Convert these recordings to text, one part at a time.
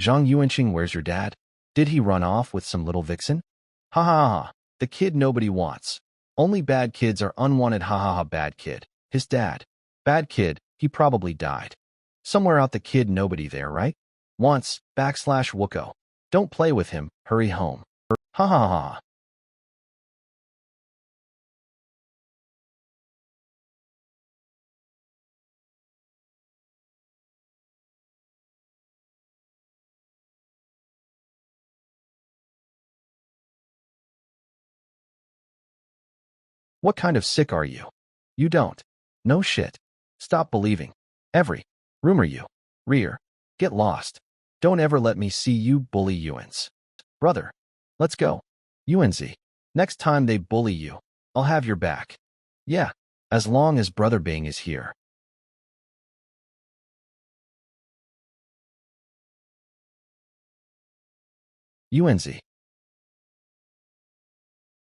Zhang Yuanqing, where's your dad? Did he run off with some little vixen? Ha ha ha. The kid nobody wants. Only bad kids are unwanted, ha ha ha. Bad kid. His dad. Bad kid, he probably died. Somewhere out the kid nobody there, right? Once, backslash Wooko. Don't play with him, hurry home. Ha ha ha. What kind of sick are you? You don't. No shit. Stop believing. Every rumor you rear. Get lost. Don't ever let me see you bully Yuans. Brother. Let's go. UNZ. Next time they bully you, I'll have your back. Yeah. As long as Brother Bing is here. UNZ.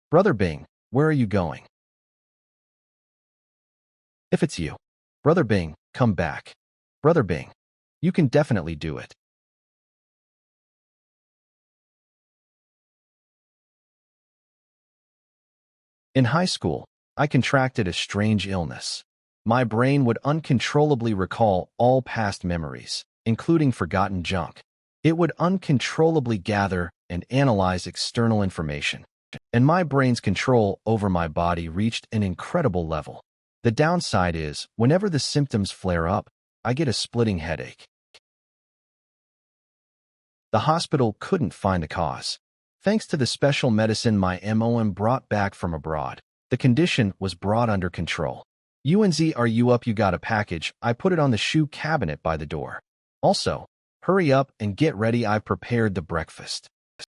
Brother Bing, where are you going? If it's you. Brother Bing, come back. Brother Bing. You can definitely do it. In high school, I contracted a strange illness. My brain would uncontrollably recall all past memories, including forgotten junk. It would uncontrollably gather and analyze external information. And my brain's control over my body reached an incredible level. The downside is, whenever the symptoms flare up, I get a splitting headache. The hospital couldn't find the cause. Thanks to the special medicine my MOM brought back from abroad, the condition was brought under control. UNZ, are you up? You got a package. I put it on the shoe cabinet by the door. Also, hurry up and get ready. I've prepared the breakfast.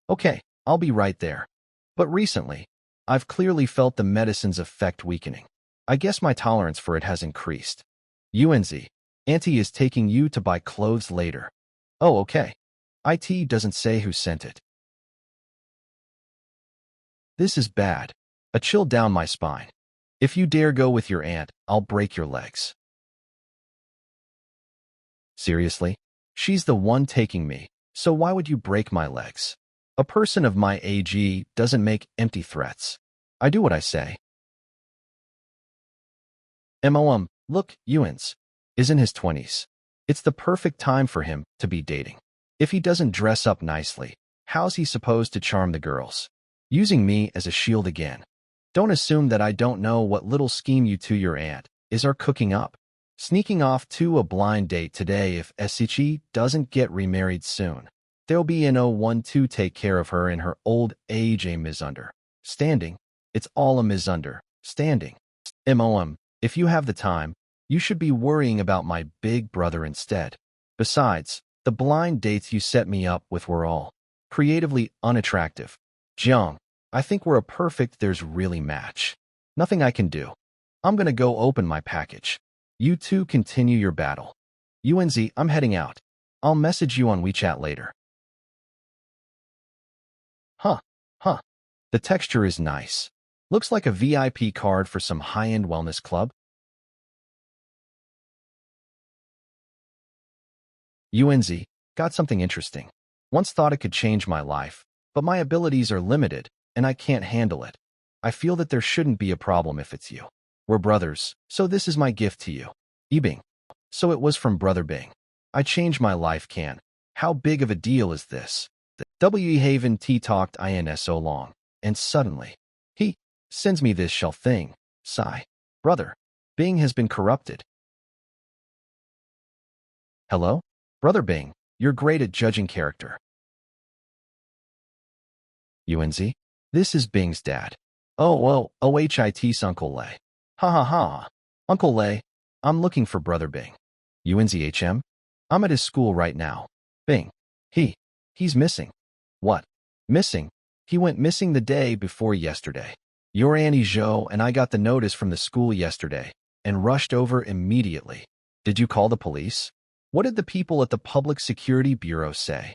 Okay, I'll be right there. But recently, I've clearly felt the medicine's effect weakening. I guess my tolerance for it has increased. UNZ, Auntie is taking you to buy clothes later. Oh, okay. IT doesn't say who sent it. This is bad. A chill down my spine. If you dare go with your aunt, I'll break your legs. Seriously? She's the one taking me, so why would you break my legs? A person of my age doesn't make empty threats. I do what I say. MOM, look, Ewan's is in his 20s. It's the perfect time for him to be dating. If he doesn't dress up nicely, how's he supposed to charm the girls? Using me as a shield again. Don't assume that I don't know what little scheme you to your aunt are cooking up. Sneaking off to a blind date today if SCG doesn't get remarried soon. There'll be an 01 to take care of her in her old age. A misunderstanding. It's all a misunderstanding. MOM, if you have the time, you should be worrying about my big brother instead. Besides, the blind dates you set me up with were all creatively unattractive. Jiang, I think we're a perfect there's really match. Nothing I can do. I'm gonna go open my package. You two continue your battle. UNZ, I'm heading out. I'll message you on WeChat later. Huh. The texture is nice. Looks like a VIP card for some high-end wellness club. UNZ, got something interesting. Once thought it could change my life, but my abilities are limited, and I can't handle it. I feel that there shouldn't be a problem if it's you. We're brothers, so this is my gift to you. Ebing. So it was from Brother Bing. I changed my life, can. How big of a deal is this? The W. Haven T talked in so long, and suddenly, he sends me this shell thing. Sigh. Brother, Bing has been corrupted. Hello? Brother Bing, you're great at judging character. UNZ? This is Bing's dad. Oh, OHIT's Uncle Lei. Ha ha ha. Uncle Lei, I'm looking for Brother Bing. UNZHM? I'm at his school right now. Bing. He's missing. What? Missing? He went missing the day before yesterday. Your Auntie Zhou and I got the notice from the school yesterday and rushed over immediately. Did you call the police? What did the people at the Public Security Bureau say?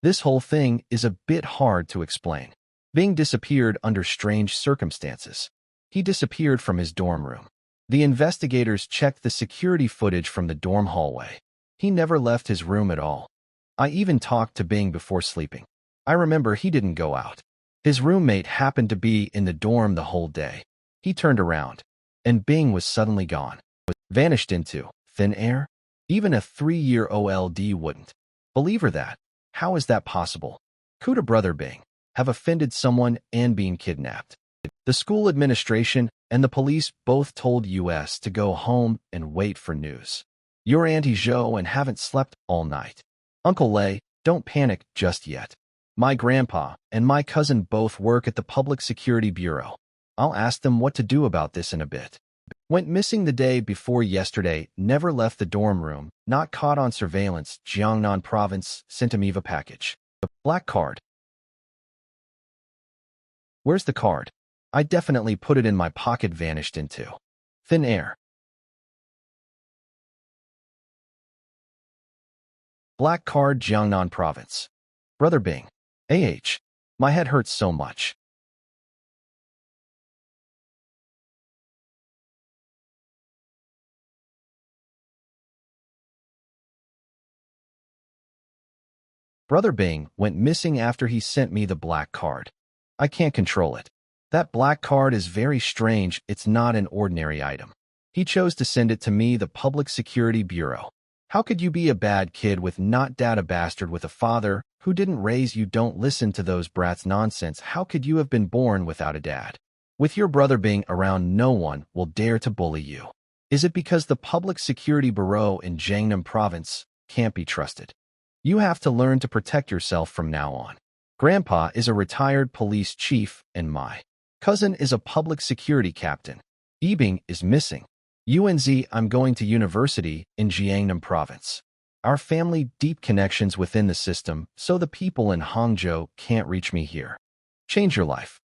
This whole thing is a bit hard to explain. Bing disappeared under strange circumstances. He disappeared from his dorm room. The investigators checked the security footage from the dorm hallway. He never left his room at all. I even talked to Bing before sleeping. I remember he didn't go out. His roommate happened to be in the dorm the whole day. He turned around, and Bing was suddenly gone. Vanished into thin air? Even a 3-year old wouldn't. Believe her that. How is that possible? Could a brother Bing have offended someone and been kidnapped? The school administration and the police both told us to go home and wait for news. You're Auntie Joe and haven't slept all night. Uncle Lay, don't panic just yet. My grandpa and my cousin both work at the Public Security Bureau. I'll ask them what to do about this in a bit. Went missing the day before yesterday, never left the dorm room, not caught on surveillance, Jiangnan Province, sent him Eva package. The black card. Where's the card? I definitely put it in my pocket, vanished into thin air. Black card, Jiangnan Province. Brother Bing. My head hurts so much. Brother Bing went missing after he sent me the black card. I can't control it. That black card is very strange. It's not an ordinary item. He chose to send it to me, the Public Security Bureau. How could you be a bad kid with not dad, a bastard with a father who didn't raise you? Don't listen to those brats' nonsense. How could you have been born without a dad? With your brother Bing around, no one will dare to bully you. Is it because the Public Security Bureau in Jiangnan Province can't be trusted? You have to learn to protect yourself from now on. Grandpa is a retired police chief, and my cousin is a public security captain. Yibing is missing. I'm going to university in Jiangnan Province. Our family deep connections within the system, so the people in Hangzhou can't reach me here. Change your life.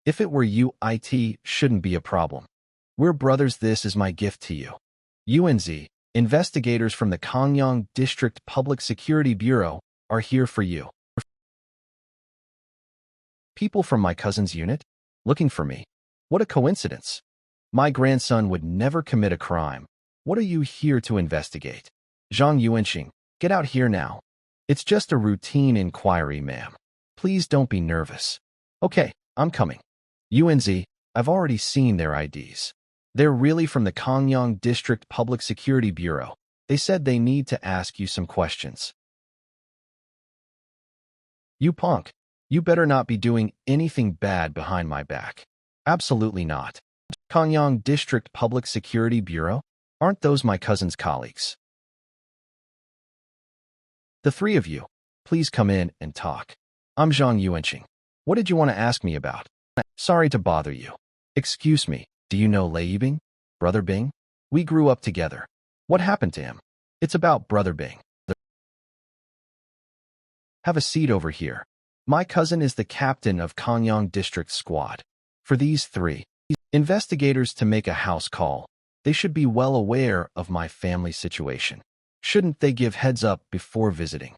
If it were you, it shouldn't be a problem. We're brothers. This is my gift to you. Investigators from the Kangyang District Public Security Bureau are here for you. People from my cousin's unit? Looking for me. What a coincidence. My grandson would never commit a crime. What are you here to investigate? Zhang Yuanxing, get out here now. It's just a routine inquiry, ma'am. Please don't be nervous. Okay, I'm coming. I've already seen their IDs. They're really from the Kangyang District Public Security Bureau. They said they need to ask you some questions. You punk. You better not be doing anything bad behind my back. Absolutely not. Kangyang District Public Security Bureau? Aren't those my cousin's colleagues? The three of you, please come in and talk. I'm Zhang Yuanxing. What did you want to ask me about? Sorry to bother you. Excuse me, do you know Lei Yibing? Brother Bing? We grew up together. What happened to him? It's about Brother Bing. Have a seat over here. My cousin is the captain of Kangyang District Squad. For these three investigators to make a house call, they should be well aware of my family situation. Shouldn't they give heads up before visiting?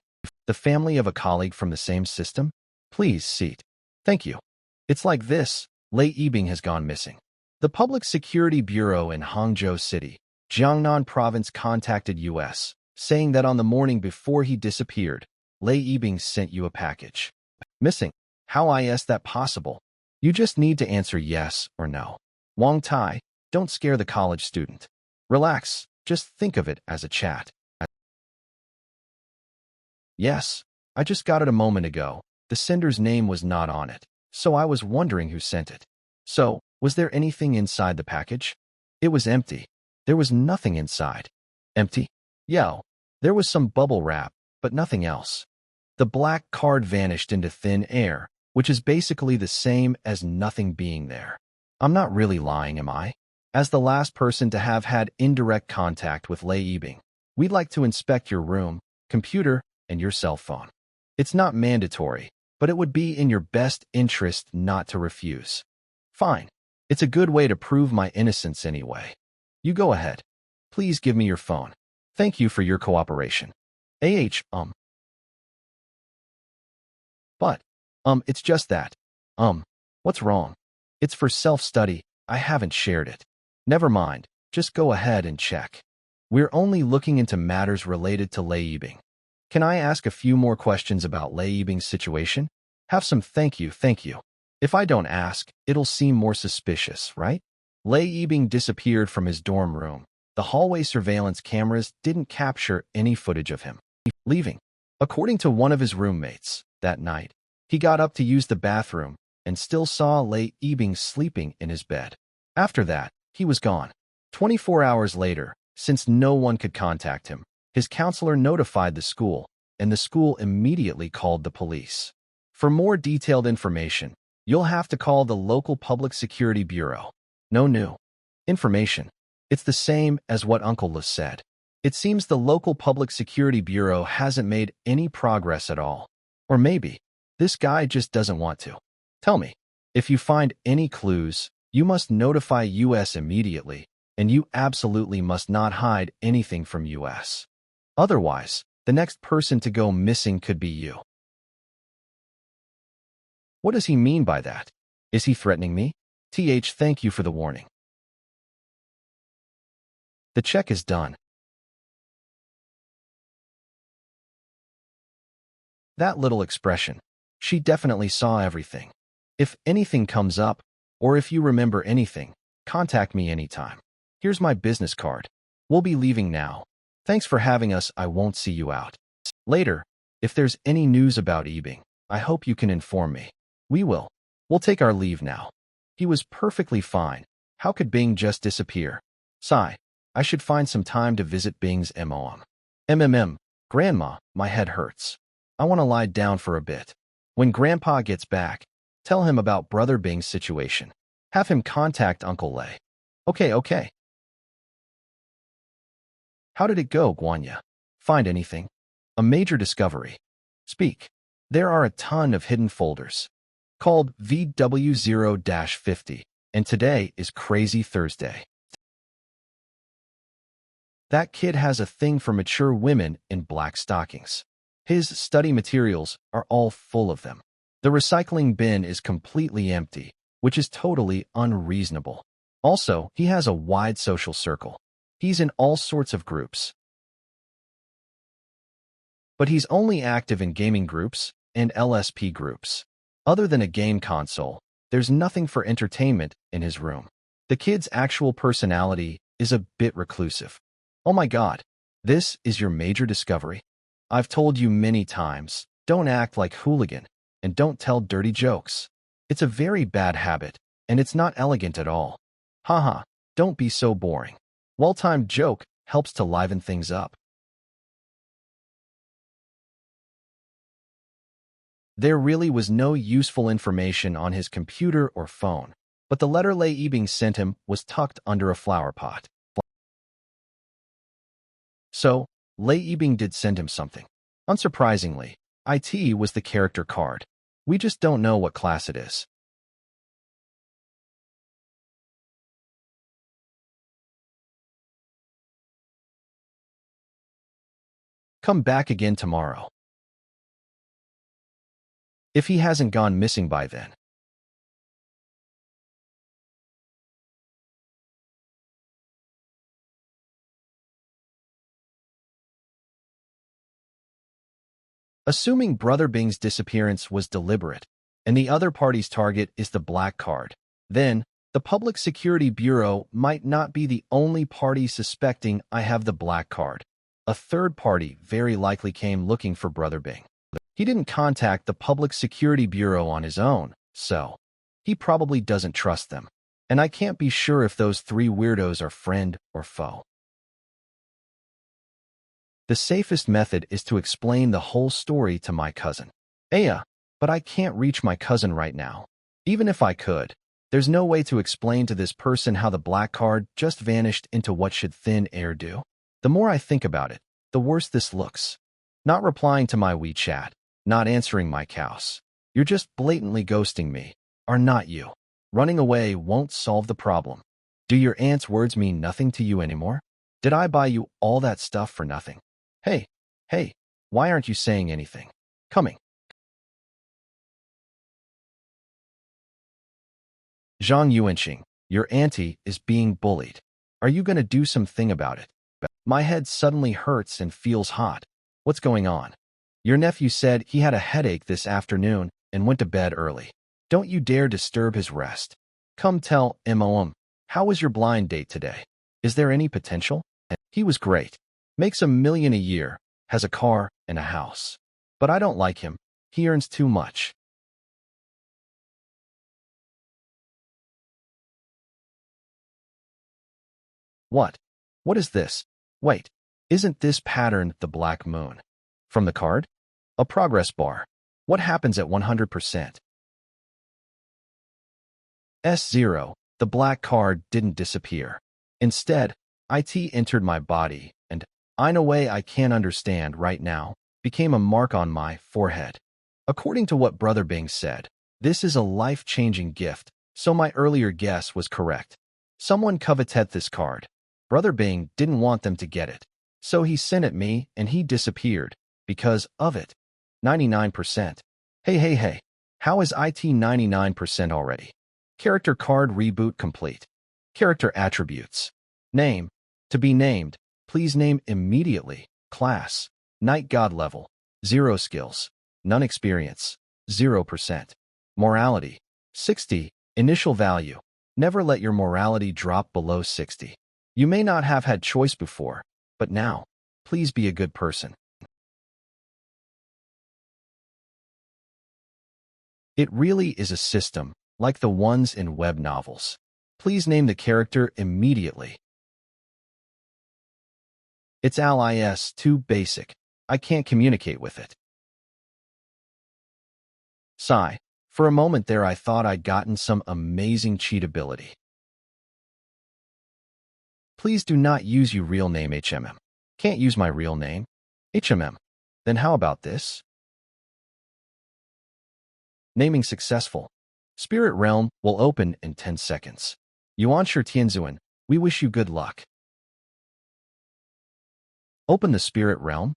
The family of a colleague from the same system? Please seat. Thank you. It's like this. Lei Yibing has gone missing. The Public Security Bureau in Hangzhou City, Jiangnan Province contacted us, saying that on the morning before he disappeared, Lei Yibing sent you a package. Missing? How is that possible? You just need to answer yes or no. Wang Tai, don't scare the college student. Relax, just think of it as a chat. Yes, I just got it a moment ago. The sender's name was not on it, so I was wondering who sent it. So, was there anything inside the package? It was empty. There was nothing inside. Empty? Yeah, there was some bubble wrap, but nothing else. The black card vanished into thin air, which is basically the same as nothing being there. I'm not really lying, am I? As the last person to have had indirect contact with Lei Yibing, we'd like to inspect your room, computer, and your cell phone. It's not mandatory, but it would be in your best interest not to refuse. Fine. It's a good way to prove my innocence anyway. You go ahead. Please give me your phone. Thank you for your cooperation. But, it's just that. What's wrong? It's for self-study. I haven't shared it. Never mind. Just go ahead and check. We're only looking into matters related to Lei Yibing. Can I ask a few more questions about Lei Yibing's situation? Have some thank you. If I don't ask, it'll seem more suspicious, right? Lei Yibing disappeared from his dorm room. The hallway surveillance cameras didn't capture any footage of him leaving. According to one of his roommates, that night, he got up to use the bathroom and still saw Lei Yibing sleeping in his bed. After that, he was gone. 24 hours later, since no one could contact him, his counselor notified the school, and the school immediately called the police. For more detailed information, you'll have to call the local public security bureau. No new information. It's the same as what Uncle Liz said. It seems the local public security bureau hasn't made any progress at all. Or maybe, this guy just doesn't want to. Tell me, if you find any clues, you must notify US immediately, and you absolutely must not hide anything from US. Otherwise, the next person to go missing could be you. What does he mean by that? Is he threatening me? Thank you for the warning. The check is done. That little expression. She definitely saw everything. If anything comes up, or if you remember anything, contact me anytime. Here's my business card. We'll be leaving now. Thanks for having us. I won't see you out. Later, if there's any news about Yibing, I hope you can inform me. We will. We'll take our leave now. He was perfectly fine. How could Bing just disappear? Sigh. I should find some time to visit Bing's mom. Grandma, my head hurts. I want to lie down for a bit. When Grandpa gets back, tell him about Brother Bing's situation. Have him contact Uncle Lei. Okay. How did it go, Guanya? Find anything? A major discovery. Speak. There are a ton of hidden folders. Called VW0-50, and today is Crazy Thursday. That kid has a thing for mature women in black stockings. His study materials are all full of them. The recycling bin is completely empty, which is totally unreasonable. Also, he has a wide social circle. He's in all sorts of groups. But he's only active in gaming groups and LSP groups. Other than a game console, there's nothing for entertainment in his room. The kid's actual personality is a bit reclusive. Oh my God, this is your major discovery? I've told you many times, don't act like hooligan, and don't tell dirty jokes. It's a very bad habit, and it's not elegant at all. Haha, don't be so boring. Well-timed joke helps to liven things up. There really was no useful information on his computer or phone, but the letter Lei Yibing sent him was tucked under a flower pot. So, Lei Yibing did send him something. Unsurprisingly, IT was the character card. We just don't know what class it is. Come back again tomorrow. If he hasn't gone missing by then. Assuming Brother Bing's disappearance was deliberate, and the other party's target is the black card, then the Public Security Bureau might not be the only party suspecting I have the black card. A third party very likely came looking for Brother Bing. He didn't contact the Public Security Bureau on his own, so he probably doesn't trust them. And I can't be sure if those three weirdos are friend or foe. The safest method is to explain the whole story to my cousin. But I can't reach my cousin right now. Even if I could, there's no way to explain to this person how the black card just vanished into what should thin air do. The more I think about it, the worse this looks. Not replying to my WeChat, not answering my cows. You're just blatantly ghosting me, are not you? Running away won't solve the problem. Do your aunt's words mean nothing to you anymore? Did I buy you all that stuff for nothing? Hey, why aren't you saying anything? Coming. Zhang Yuanqing, your auntie is being bullied. Are you going to do something about it? My head suddenly hurts and feels hot. What's going on? Your nephew said he had a headache this afternoon and went to bed early. Don't you dare disturb his rest. Come tell him, how was your blind date today? Is there any potential? And he was great. Makes $1 million a year, has a car and a house. But I don't like him. He earns too much. What? What is this? Wait, isn't this pattern the black moon? From the card? A progress bar. What happens at 100%? S0, the black card didn't disappear. Instead, IT entered my body, and, in a way I can't understand right now, became a mark on my forehead. According to what Brother Bing said, this is a life-changing gift, so my earlier guess was correct. Someone coveted this card. Brother Bing didn't want them to get it, so he sent it me and he disappeared because of it. 99%. Hey, how is IT 99% already? Character card reboot complete. Character attributes. Name. To be named, please name immediately. Class. Night God level. 0 skills. None experience. 0%. Morality. 60. Initial value. Never let your morality drop below 60. You may not have had choice before, but now, please be a good person. It really is a system, like the ones in web novels. Please name the character immediately. It's LIS too basic. I can't communicate with it. Sigh. For a moment there I thought I'd gotten some amazing cheat ability. Please do not use your real name HMM. Can't use my real name? HMM. Then how about this? Naming successful. Spirit Realm will open in 10 seconds. Yuanshi Tianzuan, we wish you good luck. Open the Spirit Realm.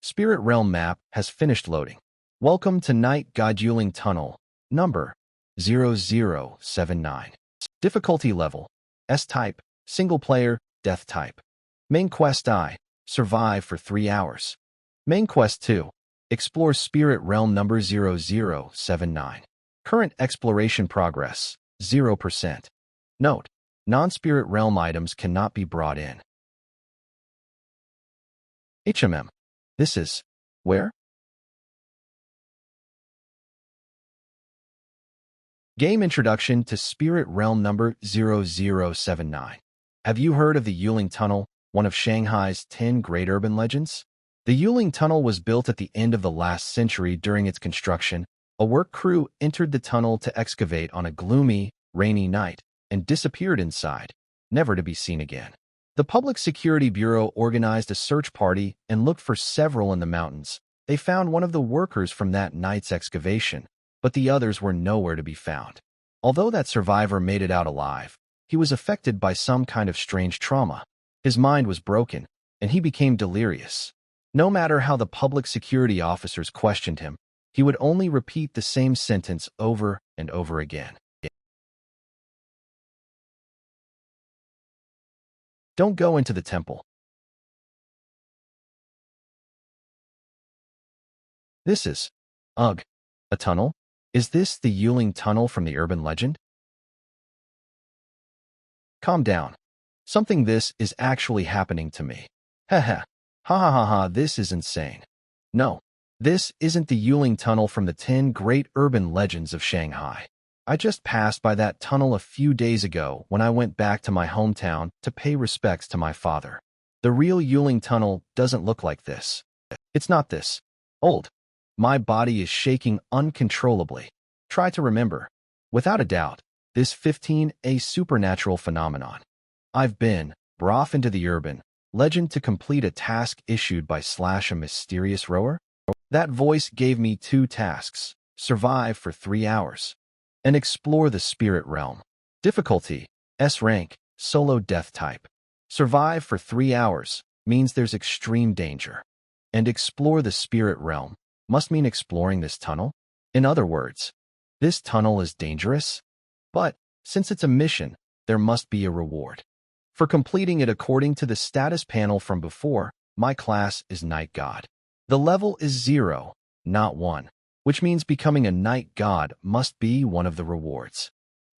Spirit Realm map has finished loading. Welcome to Night God Yuling Tunnel, number 0079. Difficulty level, S-type, single player, death type. Main quest I, survive for 3 hours. Main quest 2, explore Spirit Realm number 0079. Current exploration progress, 0%. Note, non-Spirit Realm items cannot be brought in. HMM. This is where? Game introduction to Spirit Realm number 0079. Have you heard of the Yuling Tunnel, one of Shanghai's 10 great urban legends? The Yuling Tunnel was built at the end of the last century. During its construction, a work crew entered the tunnel to excavate on a gloomy, rainy night and disappeared inside, never to be seen again. The Public Security Bureau organized a search party and looked for several in the mountains. They found one of the workers from that night's excavation, but the others were nowhere to be found. Although that survivor made it out alive, he was affected by some kind of strange trauma. His mind was broken, and he became delirious. No matter how the public security officers questioned him, he would only repeat the same sentence over and over again. Don't go into the temple. This is, ugh, a tunnel? Is this the Yuling Tunnel from the urban legend? Calm down. Something this is actually happening to me. Heh. Ha, this is insane. No, this isn't the Yuling Tunnel from the 10 great urban legends of Shanghai. I just passed by that tunnel a few days ago when I went back to my hometown to pay respects to my father. The real Yuling Tunnel doesn't look like this. It's not this old. My body is shaking uncontrollably. Try to remember. Without a doubt, this 15 a supernatural phenomenon. I've been brought into the urban legend to complete a task issued by / a mysterious rower. That voice gave me 2 tasks. survive for 3 hours, and explore the spirit realm. Difficulty, S rank, solo death type. Survive for 3 hours means there's extreme danger. And explore the spirit realm must mean exploring this tunnel. In other words, this tunnel is dangerous, but since it's a mission, there must be a reward. For completing it according to the status panel from before, my class is Night God. The level is 0, not 1, which means becoming a Night God must be one of the rewards.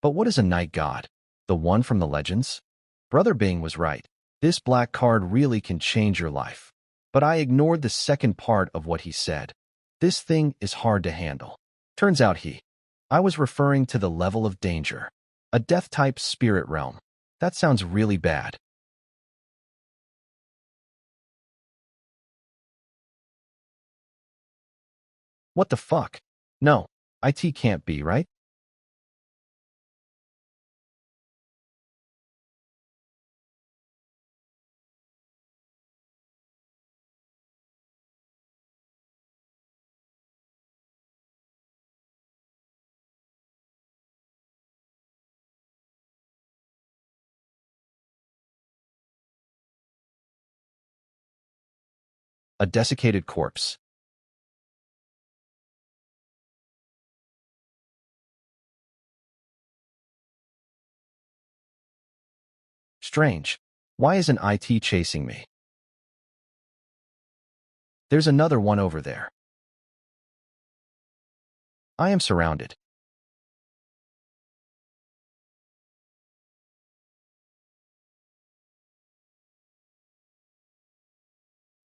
But what is a Night God? The one from the legends? Brother Bing was right. This black card really can change your life. But I ignored the second part of what he said. This thing is hard to handle. Turns out I was referring to the level of danger. A death-type spirit realm. That sounds really bad. What the fuck? No, IT can't be, right? A desiccated corpse. Strange. Why isn't IT chasing me? There's another one over there. I am surrounded.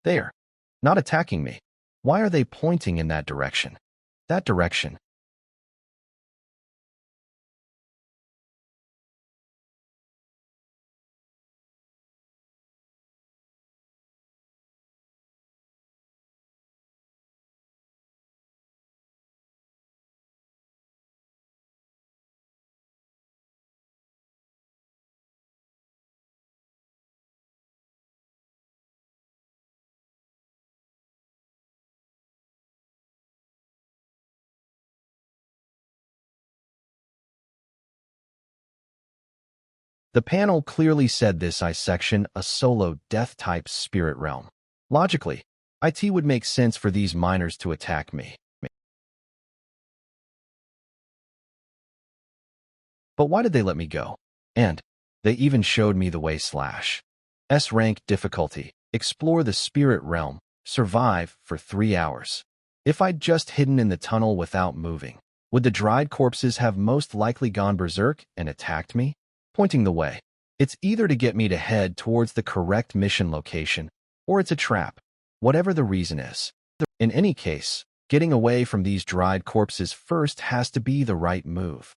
They are not attacking me. Why are they pointing in that direction? That direction. The panel clearly said this I section a solo death-type spirit realm. Logically, IT would make sense for these miners to attack me. But why did they let me go? And they even showed me the way slash. S rank difficulty. Explore the spirit realm. Survive for 3 hours. If I'd just hidden in the tunnel without moving, would the dried corpses have most likely gone berserk and attacked me? Pointing the way. It's either to get me to head towards the correct mission location, or it's a trap, whatever the reason is. In any case, getting away from these dried corpses first has to be the right move.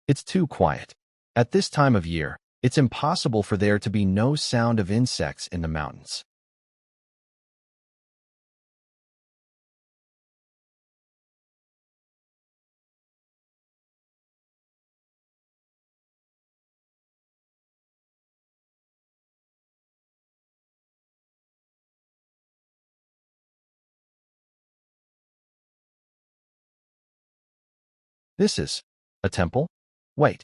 It's too quiet. At this time of year, it's impossible for there to be no sound of insects in the mountains. This is a temple? Wait,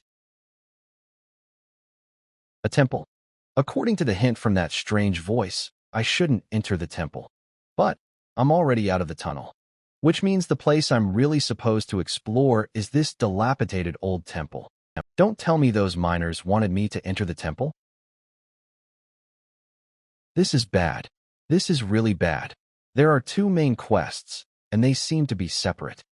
a temple? According to the hint from that strange voice, I shouldn't enter the temple. But I'm already out of the tunnel, which means the place I'm really supposed to explore is this dilapidated old temple. Don't tell me those miners wanted me to enter the temple? This is bad. This is really bad. There are two main quests, and they seem to be separate.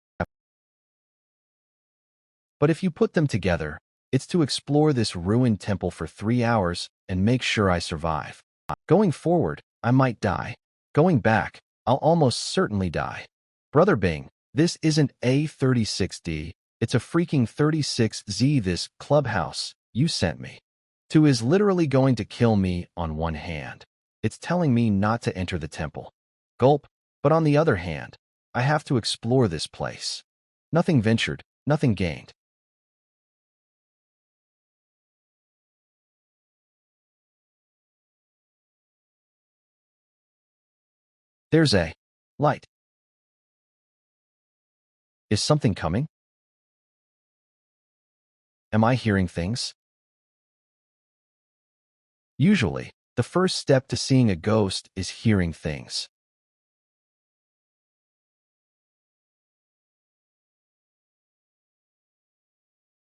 But if you put them together, it's to explore this ruined temple for 3 hours and make sure I survive. Going forward, I might die. Going back, I'll almost certainly die. Brother Bing, this isn't A36D, it's a freaking 36Z. This clubhouse you sent me to is literally going to kill me on one hand. It's telling me not to enter the temple. Gulp, but on the other hand, I have to explore this place. Nothing ventured, nothing gained. There's a light. Is something coming? Am I hearing things? Usually, the first step to seeing a ghost is hearing things.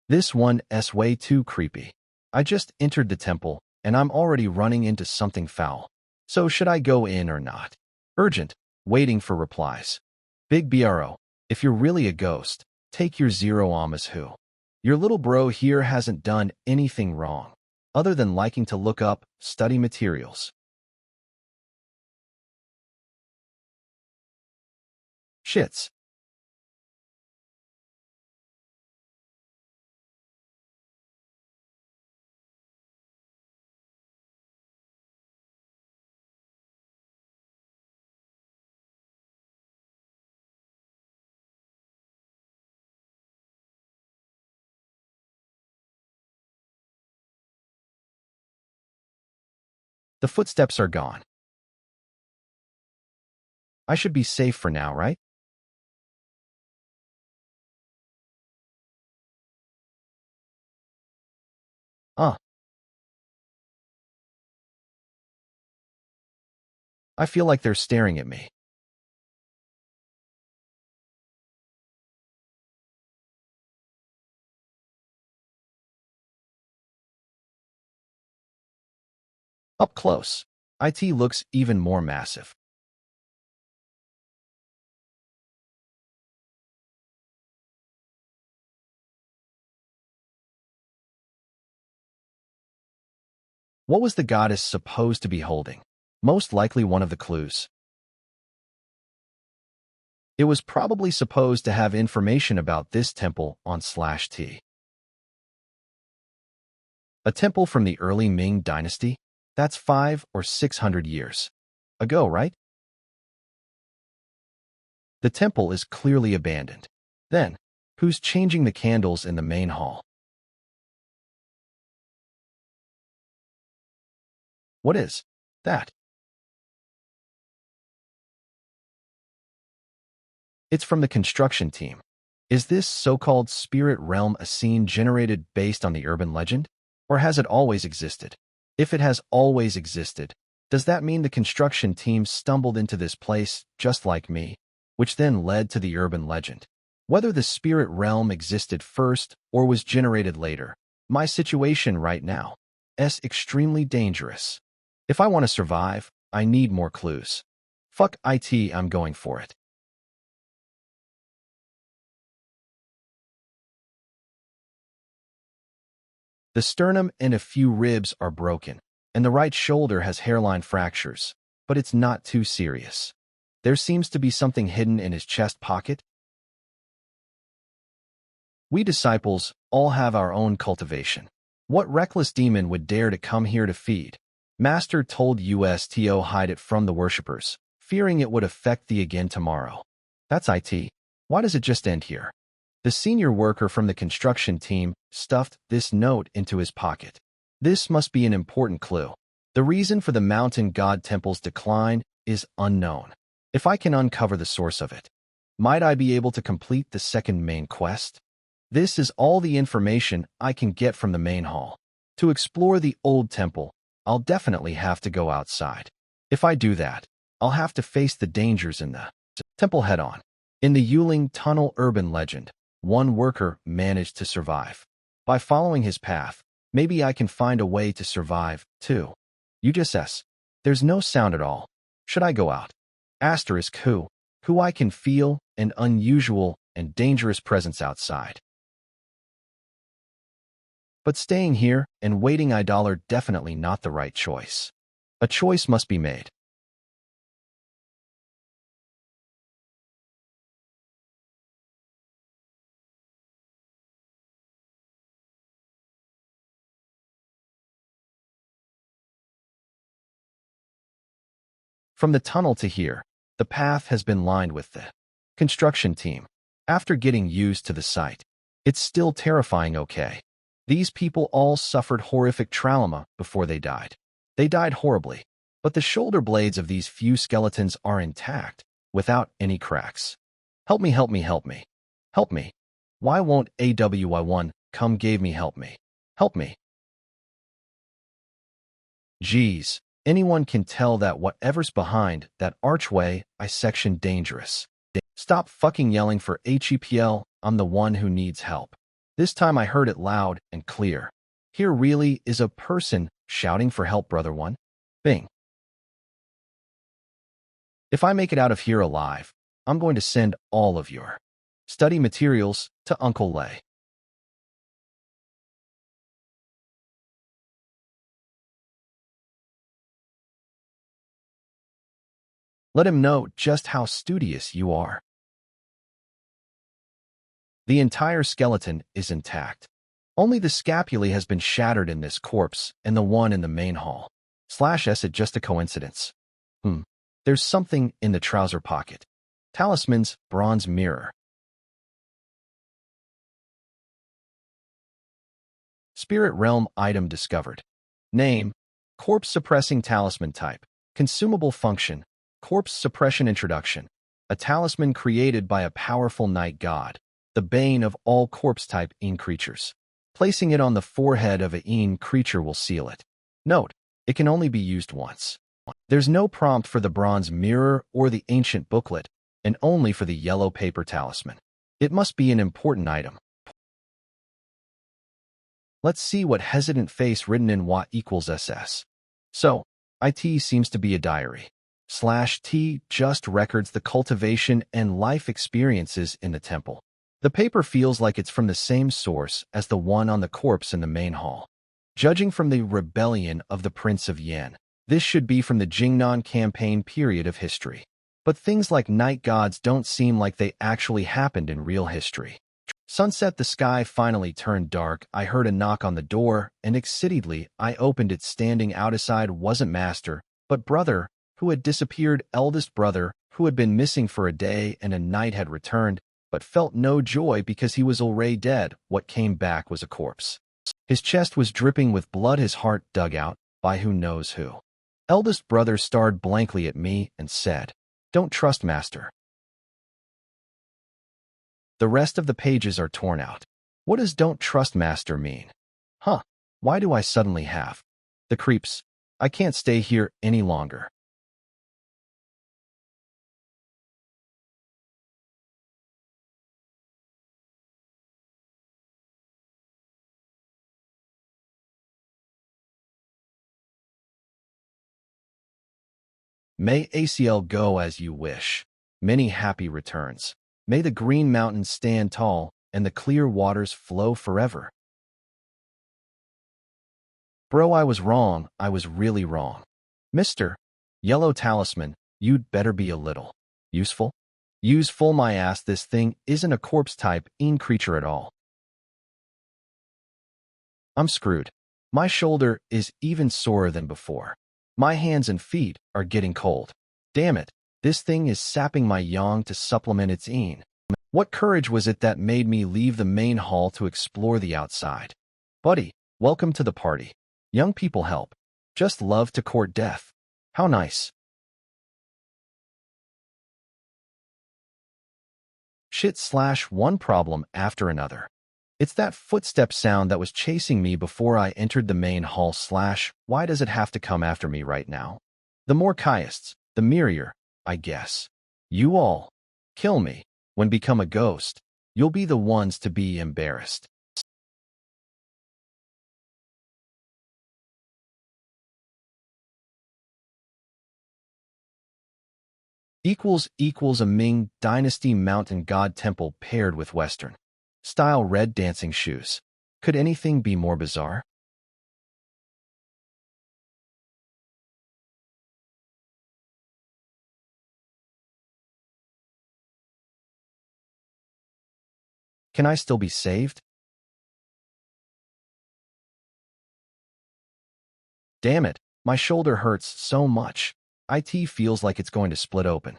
This one's way too creepy. I just entered the temple, and I'm already running into something foul. So should I go in or not? Urgent, waiting for replies. Big bro, if you're really a ghost, take your zero amas who. Your little bro here hasn't done anything wrong, other than liking to look up, study materials. Shits. The footsteps are gone. I should be safe for now, right? Uh, I feel like they're staring at me. Up close, IT looks even more massive. What was the goddess supposed to be holding? Most likely one of the clues. It was probably supposed to have information about this temple on /t. A temple from the early Ming dynasty? That's 500 or 600 years ago, right? The temple is clearly abandoned. Then, who's changing the candles in the main hall? What is that? It's from the construction team. Is this so-called spirit realm a scene generated based on the urban legend? Or has it always existed? If it has always existed, does that mean the construction team stumbled into this place just like me, which then led to the urban legend? Whether the spirit realm existed first or was generated later, my situation right now is extremely dangerous. If I want to survive, I need more clues. Fuck IT, I'm going for it. The sternum and a few ribs are broken, and the right shoulder has hairline fractures, but it's not too serious. There seems to be something hidden in his chest pocket. We disciples all have our own cultivation. What reckless demon would dare to come here to feed? Master told us to hide it from the worshippers, fearing it would affect thee again tomorrow. That's IT. Why does it just end here? The senior worker from the construction team stuffed this note into his pocket. This must be an important clue. The reason for the mountain god temple's decline is unknown. If I can uncover the source of it, might I be able to complete the second main quest? This is all the information I can get from the main hall. To explore the old temple, I'll definitely have to go outside. If I do that, I'll have to face the dangers in the temple head-on. In the Yuling Tunnel urban legend, one worker managed to survive. By following his path, maybe I can find a way to survive, too. You just says, there's no sound at all. Should I go out? Asterisk who I can feel an unusual and dangerous presence outside. But staying here and waiting $1 definitely not the right choice. A choice must be made. From the tunnel to here, the path has been lined with the construction team. After getting used to the site, it's still terrifying, okay? These people all suffered horrific trauma before they died. They died horribly, but the shoulder blades of these few skeletons are intact, without any cracks. Help me, help me, help me. Help me. Why won't AWI1 come gave me help me? Help me. Geez, anyone can tell that whatever's behind that archway I section dangerous. Stop fucking yelling for HEPL, I'm the one who needs help. This time I heard it loud and clear. Here really is a person shouting for help, brother one. Bing. If I make it out of here alive, I'm going to send all of your study materials to Uncle Lay. Let him know just how studious you are. The entire skeleton is intact. Only the scapulae has been shattered in this corpse and the one in the main hall. /S it just a coincidence. There's something in the trouser pocket. Talisman's bronze mirror. Spirit realm item discovered. Name, corpse suppressing talisman type. Consumable function, corpse suppression introduction. A talisman created by a powerful night god, the bane of all corpse-type Een creatures. Placing it on the forehead of a Een creature will seal it. Note, it can only be used once. There's no prompt for the bronze mirror or the ancient booklet, and only for the yellow paper talisman. It must be an important item. Let's see what hesitant face written in Wa equals SS. So, IT seems to be a diary. /T just records the cultivation and life experiences in the temple. The paper feels like it's from the same source as the one on the corpse in the main hall. Judging from the rebellion of the Prince of Yan, this should be from the Jingnan campaign period of history. But things like night gods don't seem like they actually happened in real history. Sunset, the sky finally turned dark. I heard a knock on the door, and excitedly I opened it. Standing outside wasn't master, but brother, who had disappeared. Eldest brother, who had been missing for a day and a night, had returned, but felt no joy because he was already dead. What came back was a corpse. His chest was dripping with blood, his heart dug out by who knows who. Eldest brother stared blankly at me and said, "Don't trust master." The rest of the pages are torn out. What does "don't trust master" mean? Why do I suddenly have the creeps? I can't stay here any longer. May ACL go as you wish. Many happy returns. May the green mountains stand tall and the clear waters flow forever. Bro, I was wrong. I was really wrong. Mr. Yellow Talisman, you'd better be a little useful. Useful my ass, this thing isn't a corpse-type Een creature at all. I'm screwed. My shoulder is even sorer than before. My hands and feet are getting cold. Damn it, this thing is sapping my yang to supplement its Een. What courage was it that made me leave the main hall to explore the outside? Buddy, welcome to the party. Young people help. Just love to court death. How nice. Shit/one problem after another. It's that footstep sound that was chasing me before I entered the main hall / why does it have to come after me right now? The more kaists, the merrier, I guess. You all kill me. When become a ghost, you'll be the ones to be embarrassed. Equals a Ming Dynasty mountain god temple paired with Western style red dancing shoes. Could anything be more bizarre? Can I still be saved? Damn it, my shoulder hurts so much. IT feels like it's going to split open.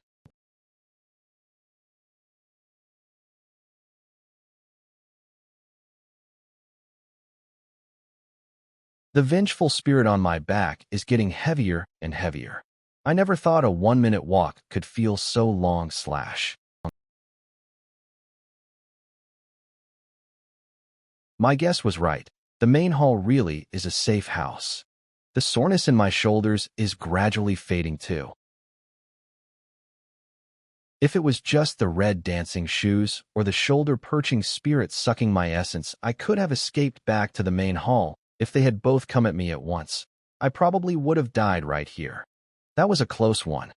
The vengeful spirit on my back is getting heavier and heavier. I never thought a 1-minute walk could feel so long slash. My guess was right. The main hall really is a safe house. The soreness in my shoulders is gradually fading too. If it was just the red dancing shoes or the shoulder-perching spirit sucking my essence, I could have escaped back to the main hall. If they had both come at me at once, I probably would have died right here. That was a close one.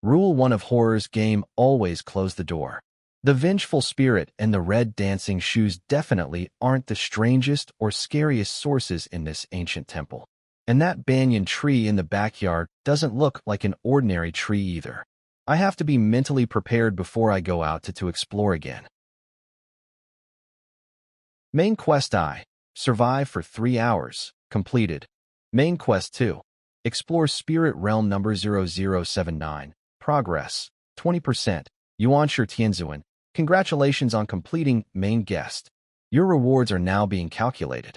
Rule 1 of horror's game: always close the door. The vengeful spirit and the red dancing shoes definitely aren't the strangest or scariest sources in this ancient temple. And that banyan tree in the backyard doesn't look like an ordinary tree either. I have to be mentally prepared before I go out to explore again. Main Quest I. Survive for 3 hours. Completed. Main Quest 2. Explore Spirit Realm number 0079. Progress. 20%. Yuanshi Tianzuan. Congratulations on completing Main Guest. Your rewards are now being calculated.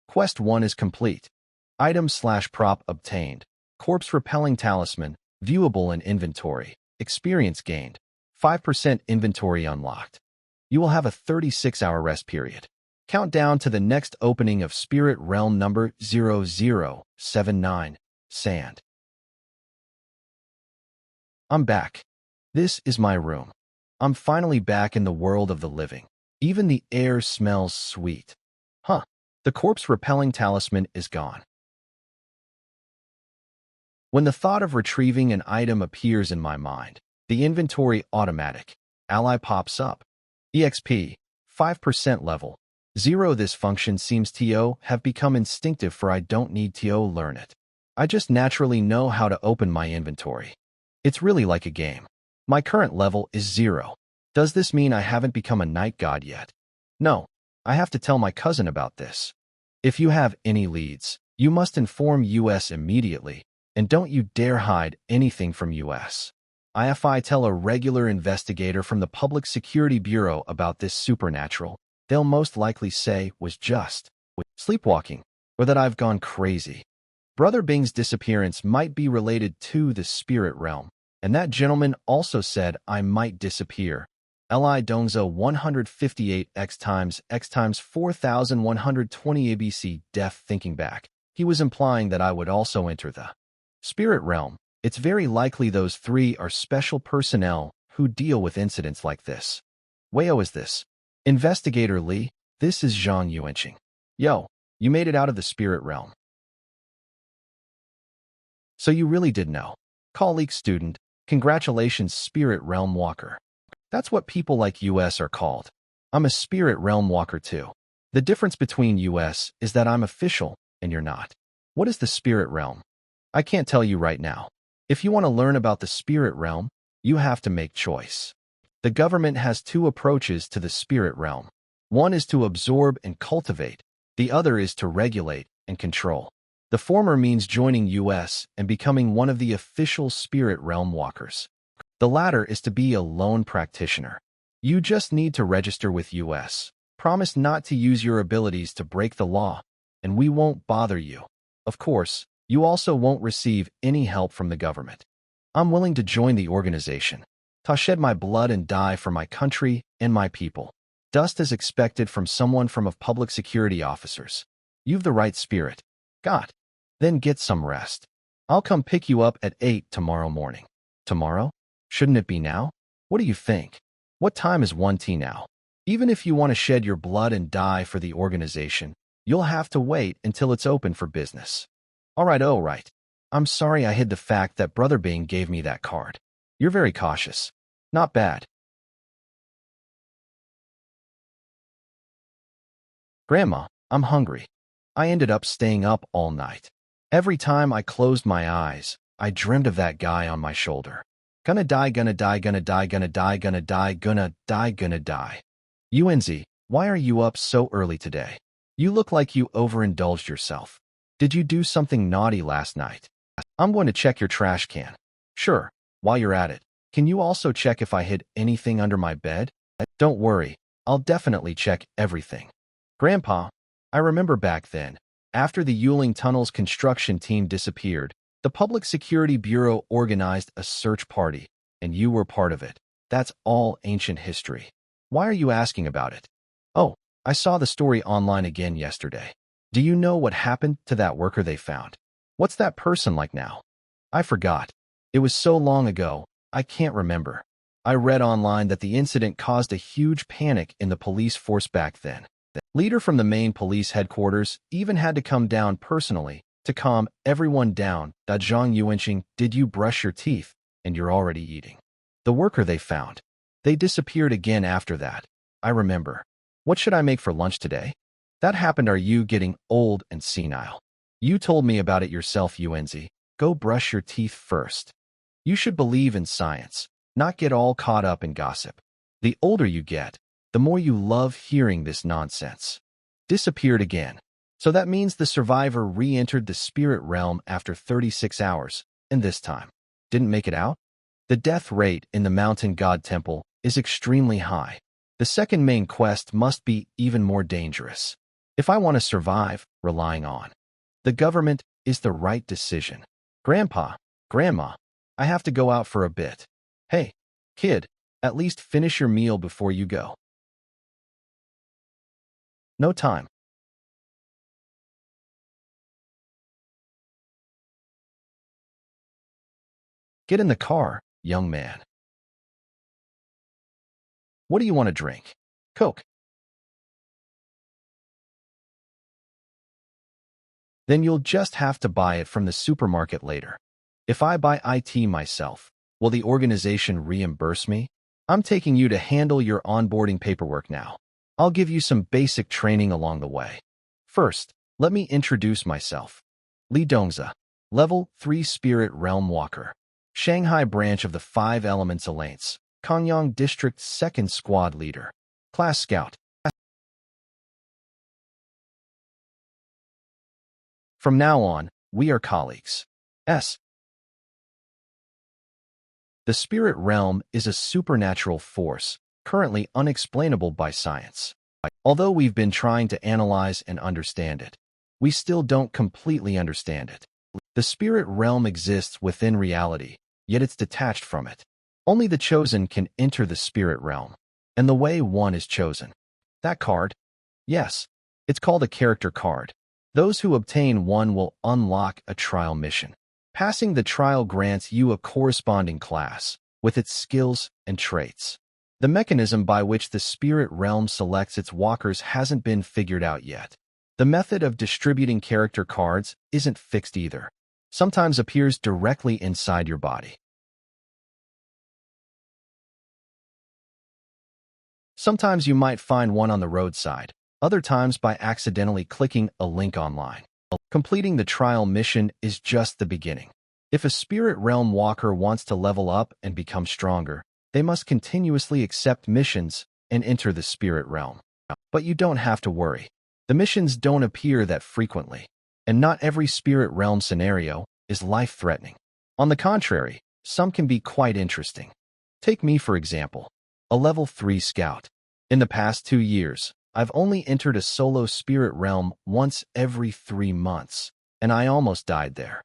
Quest 1 is complete. Item/prop obtained. Corpse Repelling Talisman. Viewable in inventory. Experience gained. 5% inventory unlocked. You will have a 36-hour rest period. Countdown to the next opening of Spirit Realm number 0079. Sand. I'm back. This is my room. I'm finally back in the world of the living. Even the air smells sweet. Huh. The corpse repelling talisman is gone. When the thought of retrieving an item appears in my mind, the inventory automatic ally pops up. EXP 5% level 0. This function seems to have become instinctive, for I don't need to learn it. I just naturally know how to open my inventory. It's really like a game. My current level is 0. Does this mean I haven't become a night god yet? No. I have to tell my cousin about this. If you have any leads, you must inform US immediately, and don't you dare hide anything from US. If I tell a regular investigator from the Public Security Bureau about this supernatural, they'll most likely say was just sleepwalking, or that I've gone crazy. Brother Bing's disappearance might be related to the spirit realm, and that gentleman also said I might disappear. Li Dongzo 158 x times 4120 ABC. Def thinking back, he was implying that I would also enter the spirit realm. It's very likely those three are special personnel who deal with incidents like this. Wayo is this. Investigator Lee, this is Zhang Yuanqing. Yo, you made it out of the spirit realm. So you really did know. Colleague student, congratulations spirit realm walker. That's what people like US are called. I'm a spirit realm walker too. The difference between US is that I'm official and you're not. What is the spirit realm? I can't tell you right now. If you want to learn about the spirit realm, you have to make choice. The government has two approaches to the spirit realm. One is to absorb and cultivate. The other is to regulate and control. The former means joining US and becoming one of the official spirit realm walkers. The latter is to be a lone practitioner. You just need to register with US. Promise not to use your abilities to break the law, and we won't bother you. Of course, you also won't receive any help from the government. I'm willing to join the organization, to shed my blood and die for my country and my people. Just as expected from someone from public security officers. You've the right spirit. Got. Then get some rest. I'll come pick you up at 8 tomorrow morning. Tomorrow? Shouldn't it be now? What do you think? What time is 1T now? Even if you want to shed your blood and die for the organization, you'll have to wait until it's open for business. All right. I'm sorry I hid the fact that Brother Bing gave me that card. You're very cautious. Not bad. Grandma, I'm hungry. I ended up staying up all night. Every time I closed my eyes, I dreamed of that guy on my shoulder. Gonna die, gonna die, gonna die, gonna die, gonna die, gonna die, gonna die. UNZ, why are you up so early today? You look like you overindulged yourself. Did you do something naughty last night? I'm going to check your trash can. Sure, while you're at it, can you also check if I hid anything under my bed? Don't worry, I'll definitely check everything. Grandpa, I remember back then, after the Yuling Tunnel's construction team disappeared, The Public Security Bureau organized a search party, and you were part of it. That's all ancient history. Why are you asking about it? Oh, I saw the story online again yesterday. Do you know what happened to that worker they found? What's that person like now? I forgot. It was so long ago, I can't remember. I read online that the incident caused a huge panic in the police force back then. The leader from the main police headquarters even had to come down personally to calm everyone down. That Zhang Yuanxing, did you brush your teeth? And you're already eating. The worker they found. They disappeared again after that. I remember. What should I make for lunch today? That happened. Are you getting old and senile? You told me about it yourself, Yuanzi. Go brush your teeth first. You should believe in science, not get all caught up in gossip. The older you get, the more you love hearing this nonsense. Disappeared again. So that means the survivor re-entered the spirit realm after 36 hours, and this time didn't make it out? The death rate in the mountain god temple is extremely high. The second main quest must be even more dangerous. If I want to survive, relying on the government is the right decision. Grandpa, Grandma, I have to go out for a bit. Hey, kid, at least finish your meal before you go. No time. Get in the car, young man. What do you want to drink? Coke. Then you'll just have to buy it from the supermarket later. If I buy it myself, will the organization reimburse me? I'm taking you to handle your onboarding paperwork now. I'll give you some basic training along the way. First, let me introduce myself. Li Dongza, Level 3 Spirit Realm Walker. Shanghai branch of the 5 Elements Alliance. Kanyang District 2nd Squad Leader. Class Scout. From now on, we are colleagues. S. The spirit realm is a supernatural force, currently unexplainable by science. Although we've been trying to analyze and understand it, we still don't completely understand it. The spirit realm exists within reality, yet it's detached from it. Only the chosen can enter the spirit realm, and the way one is chosen. That card? Yes, it's called a character card. Those who obtain one will unlock a trial mission. Passing the trial grants you a corresponding class, with its skills and traits. The mechanism by which the spirit realm selects its walkers hasn't been figured out yet. The method of distributing character cards isn't fixed either. Sometimes appears directly inside your body. Sometimes you might find one on the roadside, other times by accidentally clicking a link online. Completing the trial mission is just the beginning. If a spirit realm walker wants to level up and become stronger, they must continuously accept missions and enter the spirit realm. But you don't have to worry. The missions don't appear that frequently, and not every spirit realm scenario is life-threatening. On the contrary, some can be quite interesting. Take me, for example, a level 3 scout. In the past 2 years, I've only entered a solo spirit realm once every 3 months, and I almost died there.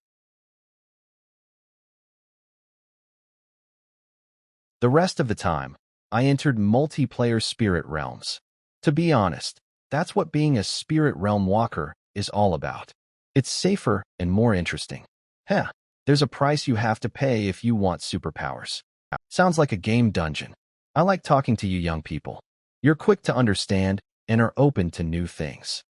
The rest of the time, I entered multiplayer spirit realms. To be honest, that's what being a spirit realm walker is all about. It's safer and more interesting. Heh, there's a price you have to pay if you want superpowers. Sounds like a game dungeon. I like talking to you young people. You're quick to understand and are open to new things.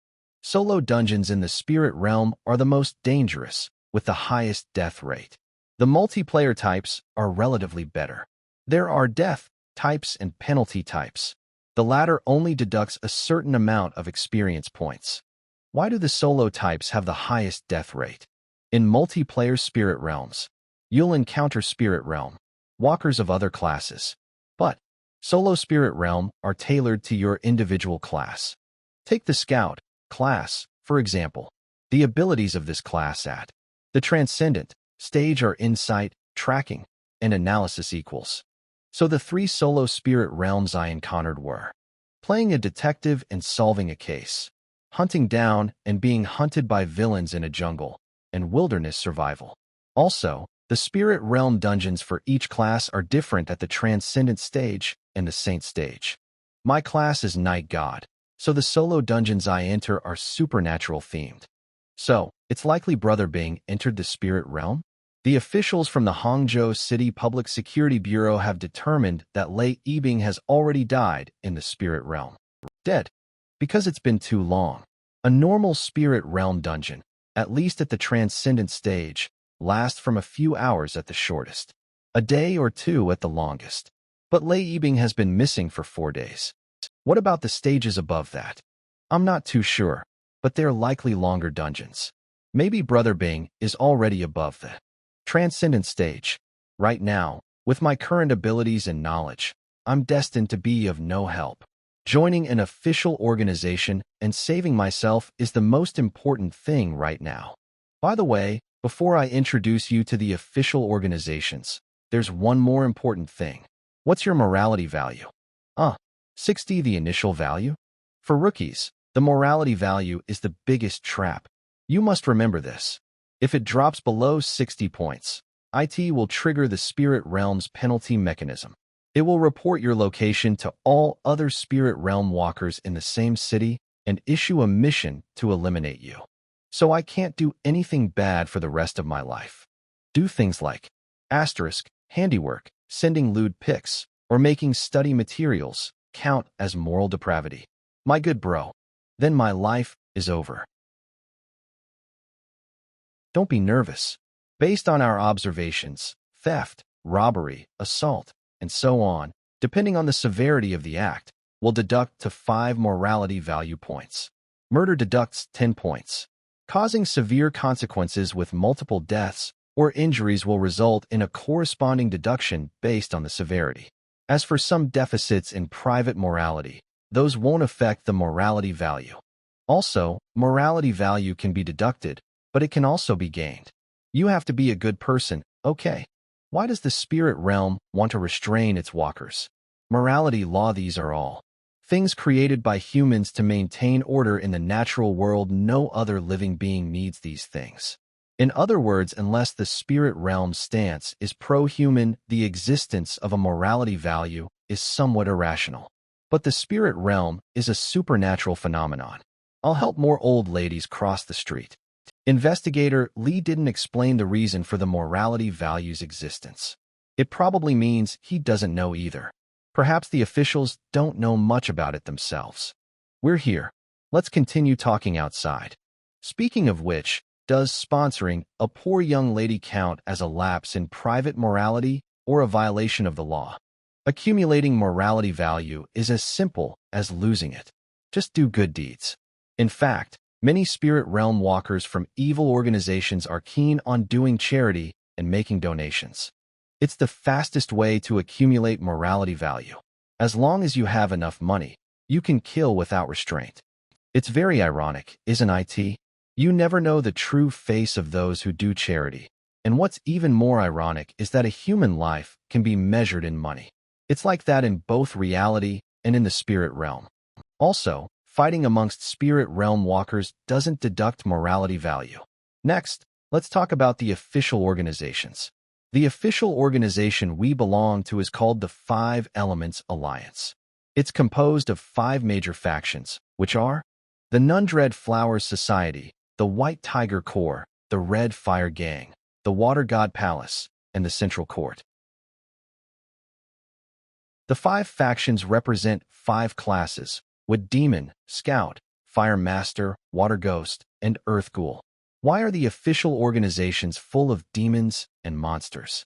Solo dungeons in the spirit realm are the most dangerous, with the highest death rate. The multiplayer types are relatively better. There are death types and penalty types. The latter only deducts a certain amount of experience points. Why do the solo types have the highest death rate? In multiplayer spirit realms, you'll encounter spirit realm walkers of other classes, but solo spirit realm are tailored to your individual class. Take the scout class, for example. The abilities of this class at the transcendent stage are insight, tracking, and analysis equals. So the 3 solo spirit realms I encountered were playing a detective and solving a case, hunting down and being hunted by villains in a jungle, and wilderness survival. Also, the Spirit Realm dungeons for each class are different at the Transcendent stage and the Saint stage. My class is Night God, so the solo dungeons I enter are supernatural themed. So, it's likely Brother Bing entered the Spirit Realm? The officials from the Hangzhou City Public Security Bureau have determined that Lei Yibing has already died in the Spirit Realm. Dead. Because it's been too long. A normal Spirit Realm dungeon, at least at the Transcendent stage, lasts from a few hours at the shortest. A day or two at the longest. But Lei Yibing has been missing for 4 days. What about the stages above that? I'm not too sure, but they're likely longer dungeons. Maybe Brother Bing is already above the Transcendent stage. Right now, with my current abilities and knowledge, I'm destined to be of no help. Joining an official organization and saving myself is the most important thing right now. By the way, before I introduce you to the official organizations, there's one more important thing. What's your morality value? 60 the initial value? For rookies, the morality value is the biggest trap. You must remember this. If it drops below 60 points, IT will trigger the Spirit Realm's penalty mechanism. It will report your location to all other Spirit Realm walkers in the same city and issue a mission to eliminate you. So I can't do anything bad for the rest of my life. Do things like handiwork, sending lewd pics, or making study materials count as moral depravity. My good bro, then my life is over. Don't be nervous. Based on our observations, theft, robbery, assault, and so on, depending on the severity of the act, will deduct to 5 morality value points. Murder deducts 10 points. Causing severe consequences with multiple deaths or injuries will result in a corresponding deduction based on the severity. As for some deficits in private morality, those won't affect the morality value. Also, morality value can be deducted, but it can also be gained. You have to be a good person, okay? Why does the Spirit Realm want to restrain its walkers? Morality law. These are all things created by humans to maintain order in the natural world. No other living being needs these things. In other words, unless the Spirit Realm's stance is pro-human, the existence of a morality value is somewhat irrational. But the Spirit Realm is a supernatural phenomenon. I'll help more old ladies cross the street. Investigator Lee didn't explain the reason for the morality value's existence. It probably means he doesn't know either. Perhaps the officials don't know much about it themselves. We're here. Let's continue talking outside. Speaking of which, does sponsoring a poor young lady count as a lapse in private morality or a violation of the law? Accumulating morality value is as simple as losing it. Just do good deeds. In fact, many Spirit Realm walkers from evil organizations are keen on doing charity and making donations. It's the fastest way to accumulate morality value. As long as you have enough money, you can kill without restraint. It's very ironic, isn't it? You never know the true face of those who do charity. And what's even more ironic is that a human life can be measured in money. It's like that in both reality and in the Spirit Realm. Also, fighting amongst Spirit Realm walkers doesn't deduct morality value. Next, let's talk about the official organizations. The official organization we belong to is called the Five Elements Alliance. It's composed of 5 major factions, which are the Nundred Flowers Society, the White Tiger Corps, the Red Fire Gang, the Water God Palace, and the Central Court. The 5 factions represent 5 classes: Wood Demon, Scout, Fire Master, Water Ghost, and Earth Ghoul. Why are the official organizations full of demons and monsters?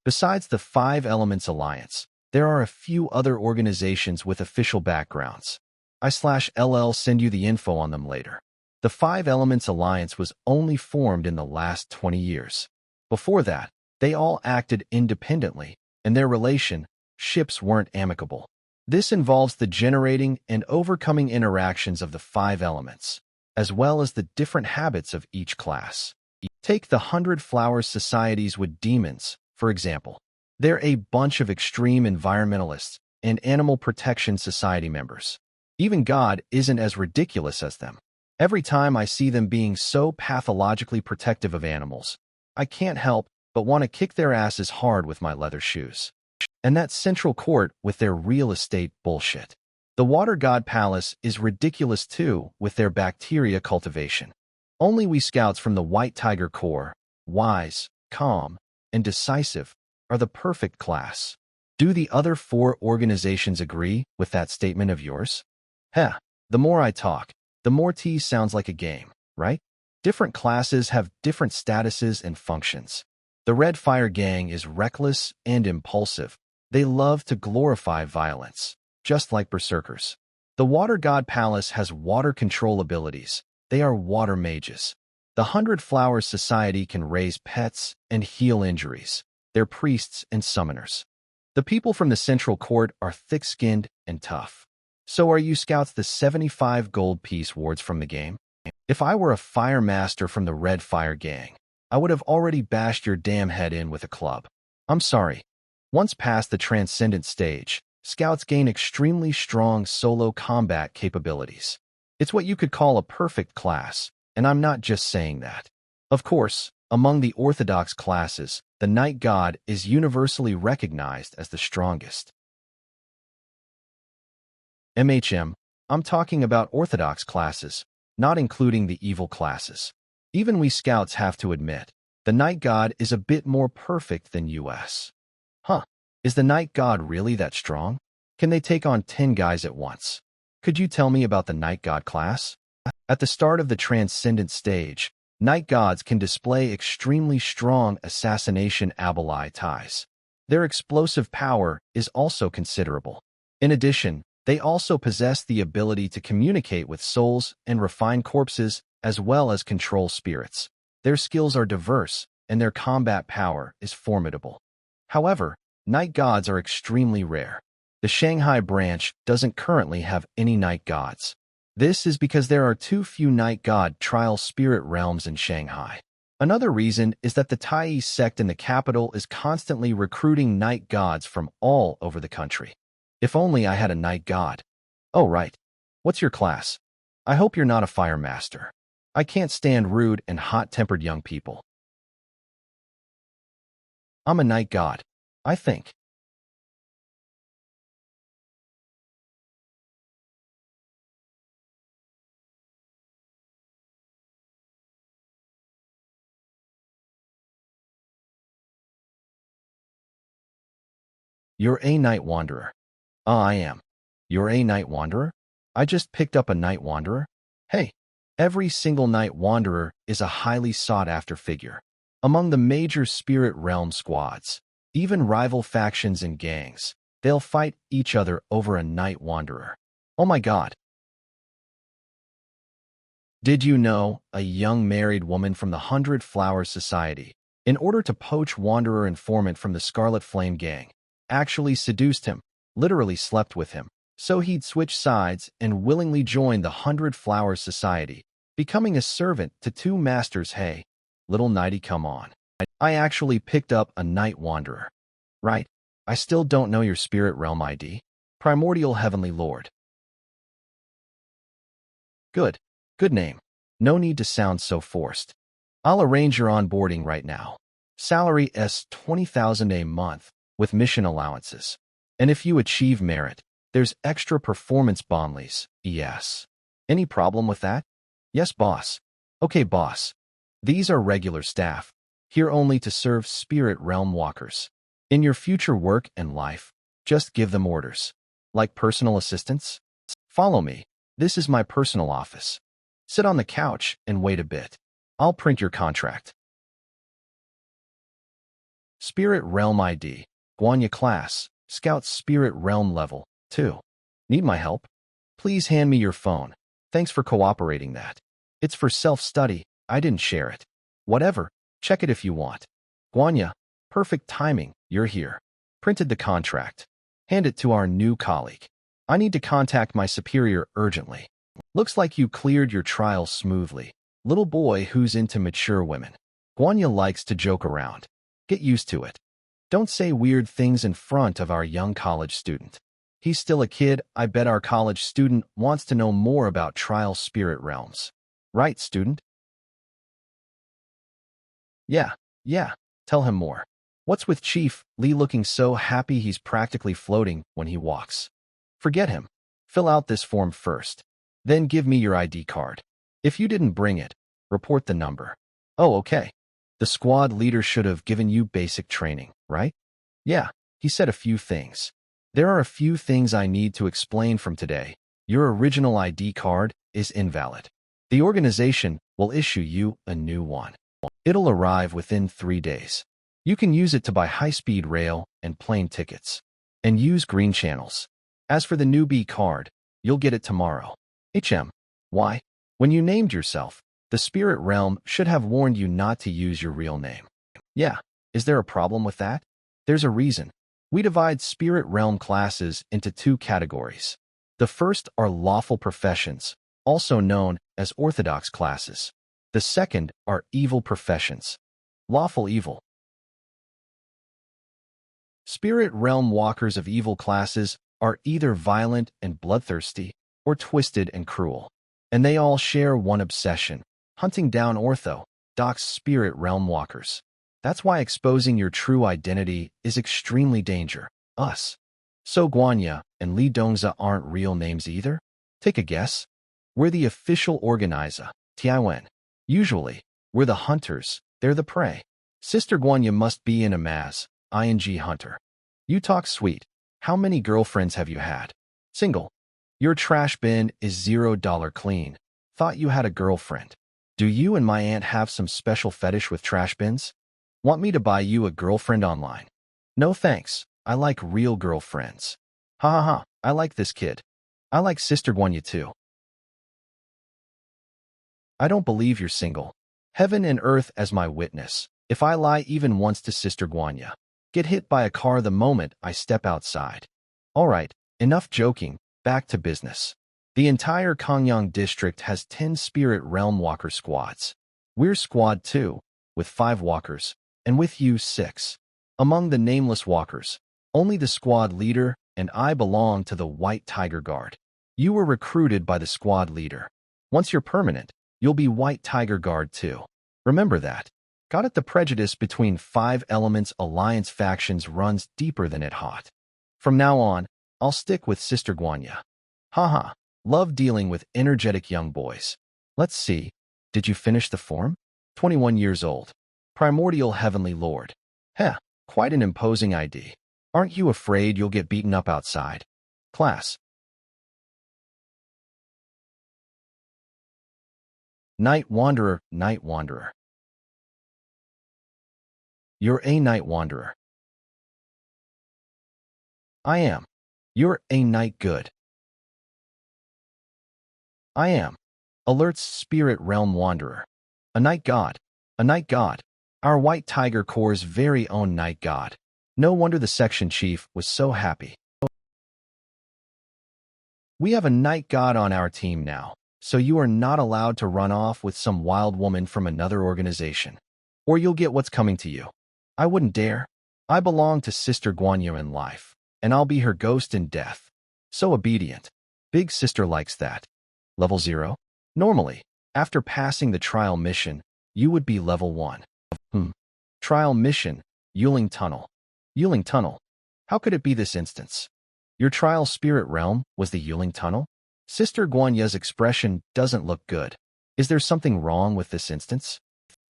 Besides the 5 Elements Alliance, there are a few other organizations with official backgrounds. I/LL send you the info on them later. The 5 Elements Alliance was only formed in the last 20 years. Before that, they all acted independently, and their relationships weren't amicable. This involves the generating and overcoming interactions of the 5 elements, as well as the different habits of each class. Take the 100 Flowers Societies with demons, for example. They're a bunch of extreme environmentalists and animal protection society members. Even God isn't as ridiculous as them. Every time I see them being so pathologically protective of animals, I can't help but want to kick their asses hard with my leather shoes. And that central court with their real estate bullshit. The Water God Palace is ridiculous too with their bacteria cultivation. Only we scouts from the White Tiger Corps, wise, calm, and decisive, are the perfect class. Do the other 4 organizations agree with that statement of yours? Heh, the more I talk, the more T sounds like a game, right? Different classes have different statuses and functions. The Red Fire Gang is reckless and impulsive. They love to glorify violence, just like berserkers. The Water God Palace has water control abilities. They are water mages. The 100 Flowers Society can raise pets and heal injuries. They're priests and summoners. The people from the Central Court are thick-skinned and tough. So are you scouts the 75 gold piece wards from the game? If I were a fire master from the Red Fire Gang, I would have already bashed your damn head in with a club. I'm sorry. Once past the Transcendent stage, scouts gain extremely strong solo combat capabilities. It's what you could call a perfect class, and I'm not just saying that. Of course, among the orthodox classes, the Night God is universally recognized as the strongest. I'm talking about orthodox classes, not including the evil classes. Even we scouts have to admit, the Night God is a bit more perfect than us. Huh, is the Night God really that strong? Can they take on 10 guys at once? Could you tell me about the Night God class? At the start of the Transcendent stage, Night Gods can display extremely strong assassination abilities. Their explosive power is also considerable. In addition, they also possess the ability to communicate with souls and refine corpses as well as control spirits. Their skills are diverse, and their combat power is formidable. However, Night Gods are extremely rare. The Shanghai branch doesn't currently have any Night Gods. This is because there are too few Night God trial spirit realms in Shanghai. Another reason is that the Tai sect in the capital is constantly recruiting Night Gods from all over the country. If only I had a Night God. Oh, right. What's your class? I hope you're not a fire master. I can't stand rude and hot-tempered young people. I'm a Night God, I think. You're a Night Wanderer. I am. You're a Night Wanderer? I just picked up a Night Wanderer? Hey, every single Night Wanderer is a highly sought-after figure. Among the major spirit realm squads, even rival factions and gangs, they'll fight each other over a Night Wanderer. Oh my god. Did you know a young married woman from the 100 Flowers Society, in order to poach Wanderer informant from the Scarlet Flame gang, actually seduced him, literally slept with him, so he'd switch sides and willingly join the 100 Flowers Society, becoming a servant to 2 masters? Hey, little Nighty, come on. I actually picked up a Night Wanderer. Right, I still don't know your spirit realm ID. Primordial Heavenly Lord. Good. Good name. No need to sound so forced. I'll arrange your onboarding right now. Salary is 20,000 a month, with mission allowances. And if you achieve merit, there's extra performance bonus. Yes. Any problem with that? Yes, boss. Okay, boss. These are regular staff, here only to serve spirit realm walkers. In your future work and life, just give them orders. Like personal assistants? Follow me. This is my personal office. Sit on the couch and wait a bit. I'll print your contract. Spirit Realm ID. Guanya class. Scout Spirit Realm level 2. Need my help? Please hand me your phone. Thanks for cooperating that. It's for self-study. I didn't share it. Whatever. Check it if you want. Guanya. Perfect timing. You're here. Printed the contract. Hand it to our new colleague. I need to contact my superior urgently. Looks like you cleared your trial smoothly. Little boy who's into mature women. Guanya likes to joke around. Get used to it. Don't say weird things in front of our young college student. He's still a kid. I bet our college student wants to know more about trial spirit realms. Right, student? Yeah. Tell him more. What's with Chief Lee looking so happy he's practically floating when he walks? Forget him. Fill out this form first. Then give me your ID card. If you didn't bring it, report the number. Oh, okay. The squad leader should have given you basic training, right? Yeah, he said a few things. There are a few things I need to explain from today. Your original ID card is invalid. The organization will issue you a new one. It'll arrive within 3 days. You can use it to buy high-speed rail and plane tickets. And use green channels. As for the newbie card, you'll get it tomorrow. Why? When you named yourself, the spirit realm should have warned you not to use your real name. Yeah, is there a problem with that? There's a reason. We divide spirit realm classes into 2 categories. The first are lawful professions, also known as orthodox classes. The second are evil professions. Lawful evil. Spirit realm walkers of evil classes are either violent and bloodthirsty or twisted and cruel. And they all share one obsession: hunting down orthodox spirit realm walkers. That's why exposing your true identity is extremely dangerous. So Guanya and Li Dongza aren't real names either? Take a guess. We're the official organizer, Tiawen. Usually, we're the hunters, they're the prey. Sister Guanya must be in a ing hunter. You talk sweet. How many girlfriends have you had? Single. Your trash bin is $0 clean. Thought you had a girlfriend. Do you and my aunt have some special fetish with trash bins? Want me to buy you a girlfriend online? No thanks. I like real girlfriends. Ha ha ha, I like this kid. I like Sister Guanya too. I don't believe you're single. Heaven and earth as my witness. If I lie even once to Sister Guanya, get hit by a car the moment I step outside. All right, enough joking, back to business. The entire Kongyang district has 10 spirit realm walker squads. We're squad 2, with 5 walkers, and with you 6. Among the nameless walkers, only the squad leader and I belong to the White Tiger Guard. You were recruited by the squad leader. Once you're permanent, you'll be White Tiger Guard too. Remember that. Got it? The prejudice between 5 elements alliance factions runs deeper than it hot. From now on, I'll stick with Sister Guanya. Haha, love dealing with energetic young boys. Let's see, did you finish the form? 21 years old. Primordial Heavenly Lord. Heh, quite an imposing ID. Aren't you afraid you'll get beaten up outside? Class. Night Wanderer, Night Wanderer. You're a night wanderer. I am. You're a night good. I am. Alert's spirit realm wanderer. A night god. A night god. Our White Tiger Corps' very own night god. No wonder the section chief was so happy. We have a night god on our team now, so you are not allowed to run off with some wild woman from another organization. Or you'll get what's coming to you. I wouldn't dare. I belong to Sister Guanya in life, and I'll be her ghost in death. So obedient. Big sister likes that. Level 0? Normally, after passing the trial mission, you would be level 1. Trial mission, Yuling Tunnel. Yuling Tunnel. How could it be this instance? Your trial spirit realm was the Yuling Tunnel? Sister Guanya's expression doesn't look good. Is there something wrong with this instance?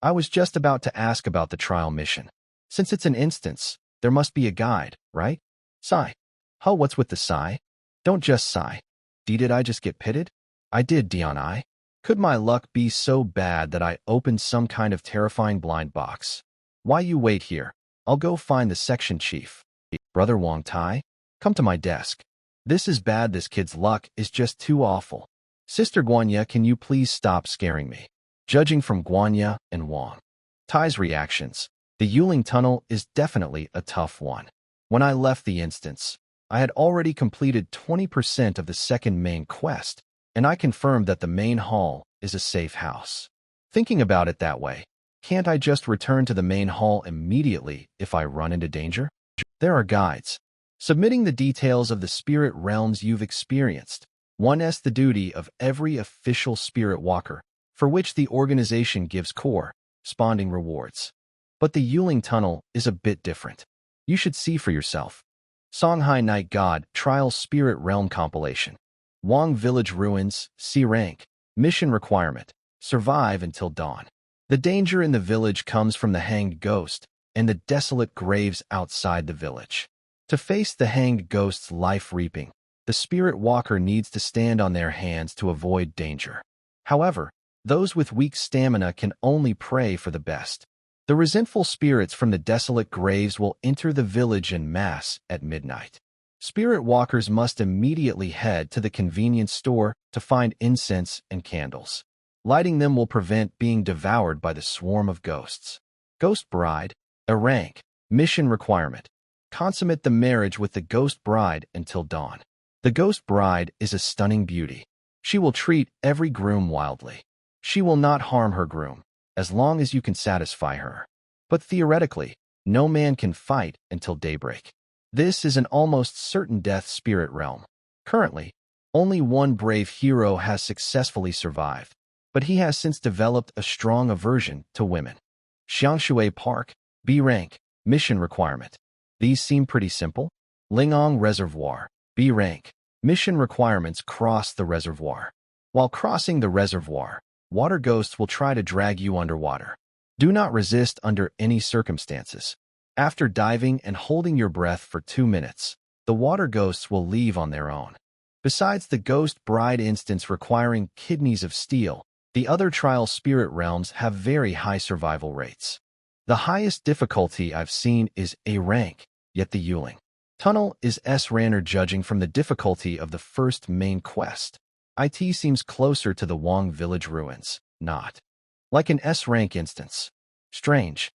I was just about to ask about the trial mission. Since it's an instance, there must be a guide, right? Sigh. Huh, what's with the sigh? Don't just sigh. Did I just get pitted? I did, Dion I. Could my luck be so bad that I opened some kind of terrifying blind box? Why you wait here? I'll go find the section chief. Brother Wong Tai, come to my desk. This is bad. This kid's luck is just too awful. Sister Guanya, can you please stop scaring me? Judging from Guanya and Wong Tai's reactions, the Yuling Tunnel is definitely a tough one. When I left the instance, I had already completed 20% of the second main quest, and I confirmed that the main hall is a safe house. Thinking about it that way, can't I just return to the main hall immediately if I run into danger? There are guides. Submitting the details of the spirit realms you've experienced. 1's the duty of every official spirit walker, for which the organization gives corresponding rewards. But the Yuling Tunnel is a bit different. You should see for yourself. Songhai Night God Trial Spirit Realm Compilation. Wang Village Ruins, C rank. Mission requirement: survive until dawn. The danger in the village comes from the hanged ghost and the desolate graves outside the village. To face the hanged ghost's life reaping, the spirit walker needs to stand on their hands to avoid danger. However, those with weak stamina can only pray for the best. The resentful spirits from the desolate graves will enter the village en masse at midnight. Spirit walkers must immediately head to the convenience store to find incense and candles. Lighting them will prevent being devoured by the swarm of ghosts. Ghost Bride, a rank, mission requirement: consummate the marriage with the ghost bride until dawn. The ghost bride is a stunning beauty. She will treat every groom wildly. She will not harm her groom, as long as you can satisfy her. But theoretically, no man can fight until daybreak. This is an almost certain death spirit realm. Currently, only one brave hero has successfully survived, but he has since developed a strong aversion to women. Xiangshui Park, B rank, mission requirement. These seem pretty simple. Lingong Reservoir, B rank. Mission requirements: cross the reservoir. While crossing the reservoir, water ghosts will try to drag you underwater. Do not resist under any circumstances. After diving and holding your breath for 2 minutes, the water ghosts will leave on their own. Besides the ghost bride instance requiring kidneys of steel, the other trial spirit realms have very high survival rates. The highest difficulty I've seen is A rank, yet the Yuling Tunnel is S ranner judging from the difficulty of the first main quest. It seems closer to the Wang Village Ruins, not like an S rank instance. Strange.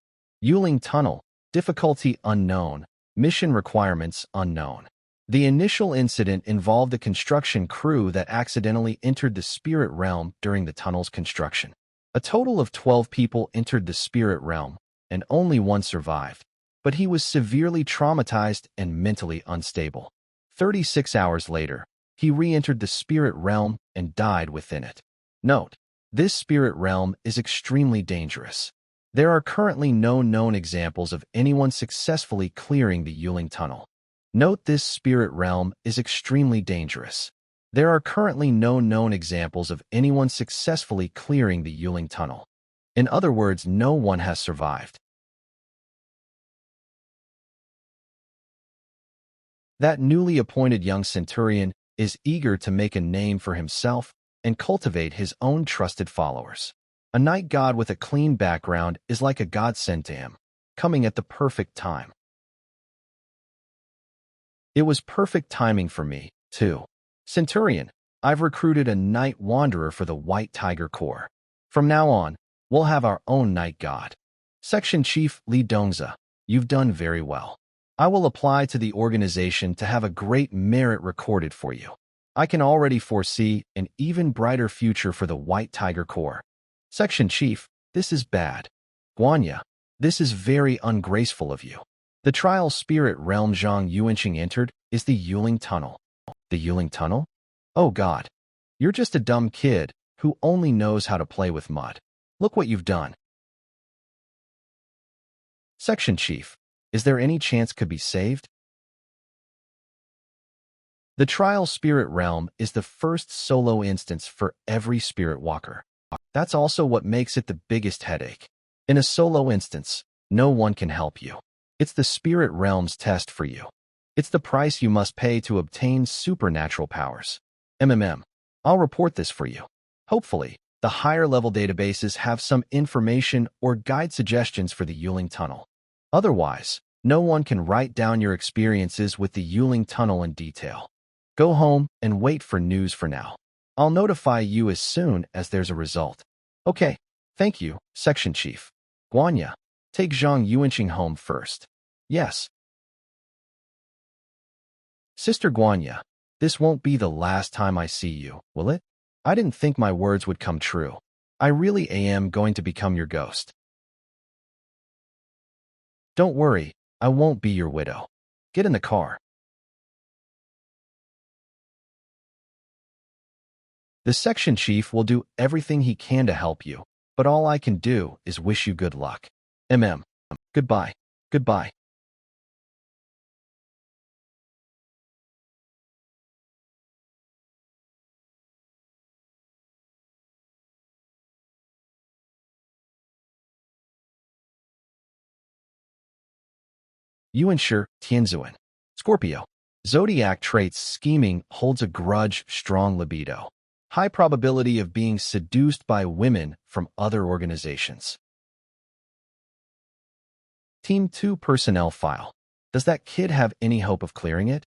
Yuling Tunnel, difficulty unknown, mission requirements unknown. The initial incident involved a construction crew that accidentally entered the spirit realm during the tunnel's construction. A total of 12 people entered the spirit realm, and only one survived, but he was severely traumatized and mentally unstable. 36 hours later, he re-entered the spirit realm and died within it. Note: this spirit realm is extremely dangerous. There are currently no known examples of anyone successfully clearing the Yuling Tunnel. Note: this spirit realm is extremely dangerous. There are currently no known examples of anyone successfully clearing the Yuling Tunnel. In other words, no one has survived. That newly appointed young centurion is eager to make a name for himself and cultivate his own trusted followers. A night god with a clean background is like a godsend to him, coming at the perfect time. It was perfect timing for me, too. Centurion, I've recruited a night wanderer for the White Tiger Corps. From now on, we'll have our own night god. Section Chief Li Dongza, you've done very well. I will apply to the organization to have a great merit recorded for you. I can already foresee an even brighter future for the White Tiger Corps. Section Chief, this is bad. Guanya, this is very ungraceful of you. The trial spirit realm Zhang Yuanqing entered is the Yuling Tunnel. The Yuling Tunnel? Oh God, you're just a dumb kid who only knows how to play with mud. Look what you've done. Section Chief, is there any chance could be saved? The trial spirit realm is the first solo instance for every spirit walker. That's also what makes it the biggest headache. In a solo instance, no one can help you. It's the spirit realm's test for you. It's the price you must pay to obtain supernatural powers. I'll report this for you. Hopefully, the higher level databases have some information or guide suggestions for the Yuling Tunnel. Otherwise, no one can write down your experiences with the Yuling Tunnel in detail. Go home and wait for news for now. I'll notify you as soon as there's a result. Okay, thank you, Section Chief. Guanya, take Zhang Yuanqing home first. Yes. Sister Guanya, this won't be the last time I see you, will it? I didn't think my words would come true. I really am going to become your ghost. Don't worry, I won't be your widow. Get in the car. The section chief will do everything he can to help you, but all I can do is wish you good luck. Goodbye. Goodbye. You ensure Tianzuan. Scorpio. Zodiac traits scheming, holds a grudge, strong libido. High probability of being seduced by women from other organizations. Team 2 personnel file. Does that kid have any hope of clearing it?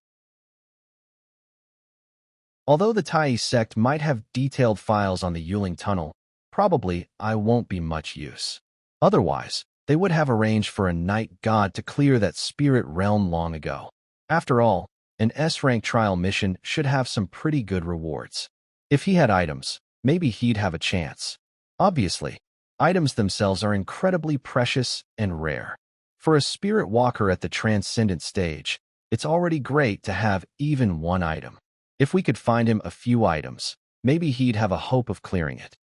Although the Tai sect might have detailed files on the Yuling tunnel, probably I won't be much use. Otherwise, they would have arranged for a night god to clear that spirit realm long ago. After all, an S-rank trial mission should have some pretty good rewards. If he had items, maybe he'd have a chance. Obviously, items themselves are incredibly precious and rare. For a spirit walker at the transcendent stage, it's already great to have even one item. If we could find him a few items, maybe he'd have a hope of clearing it.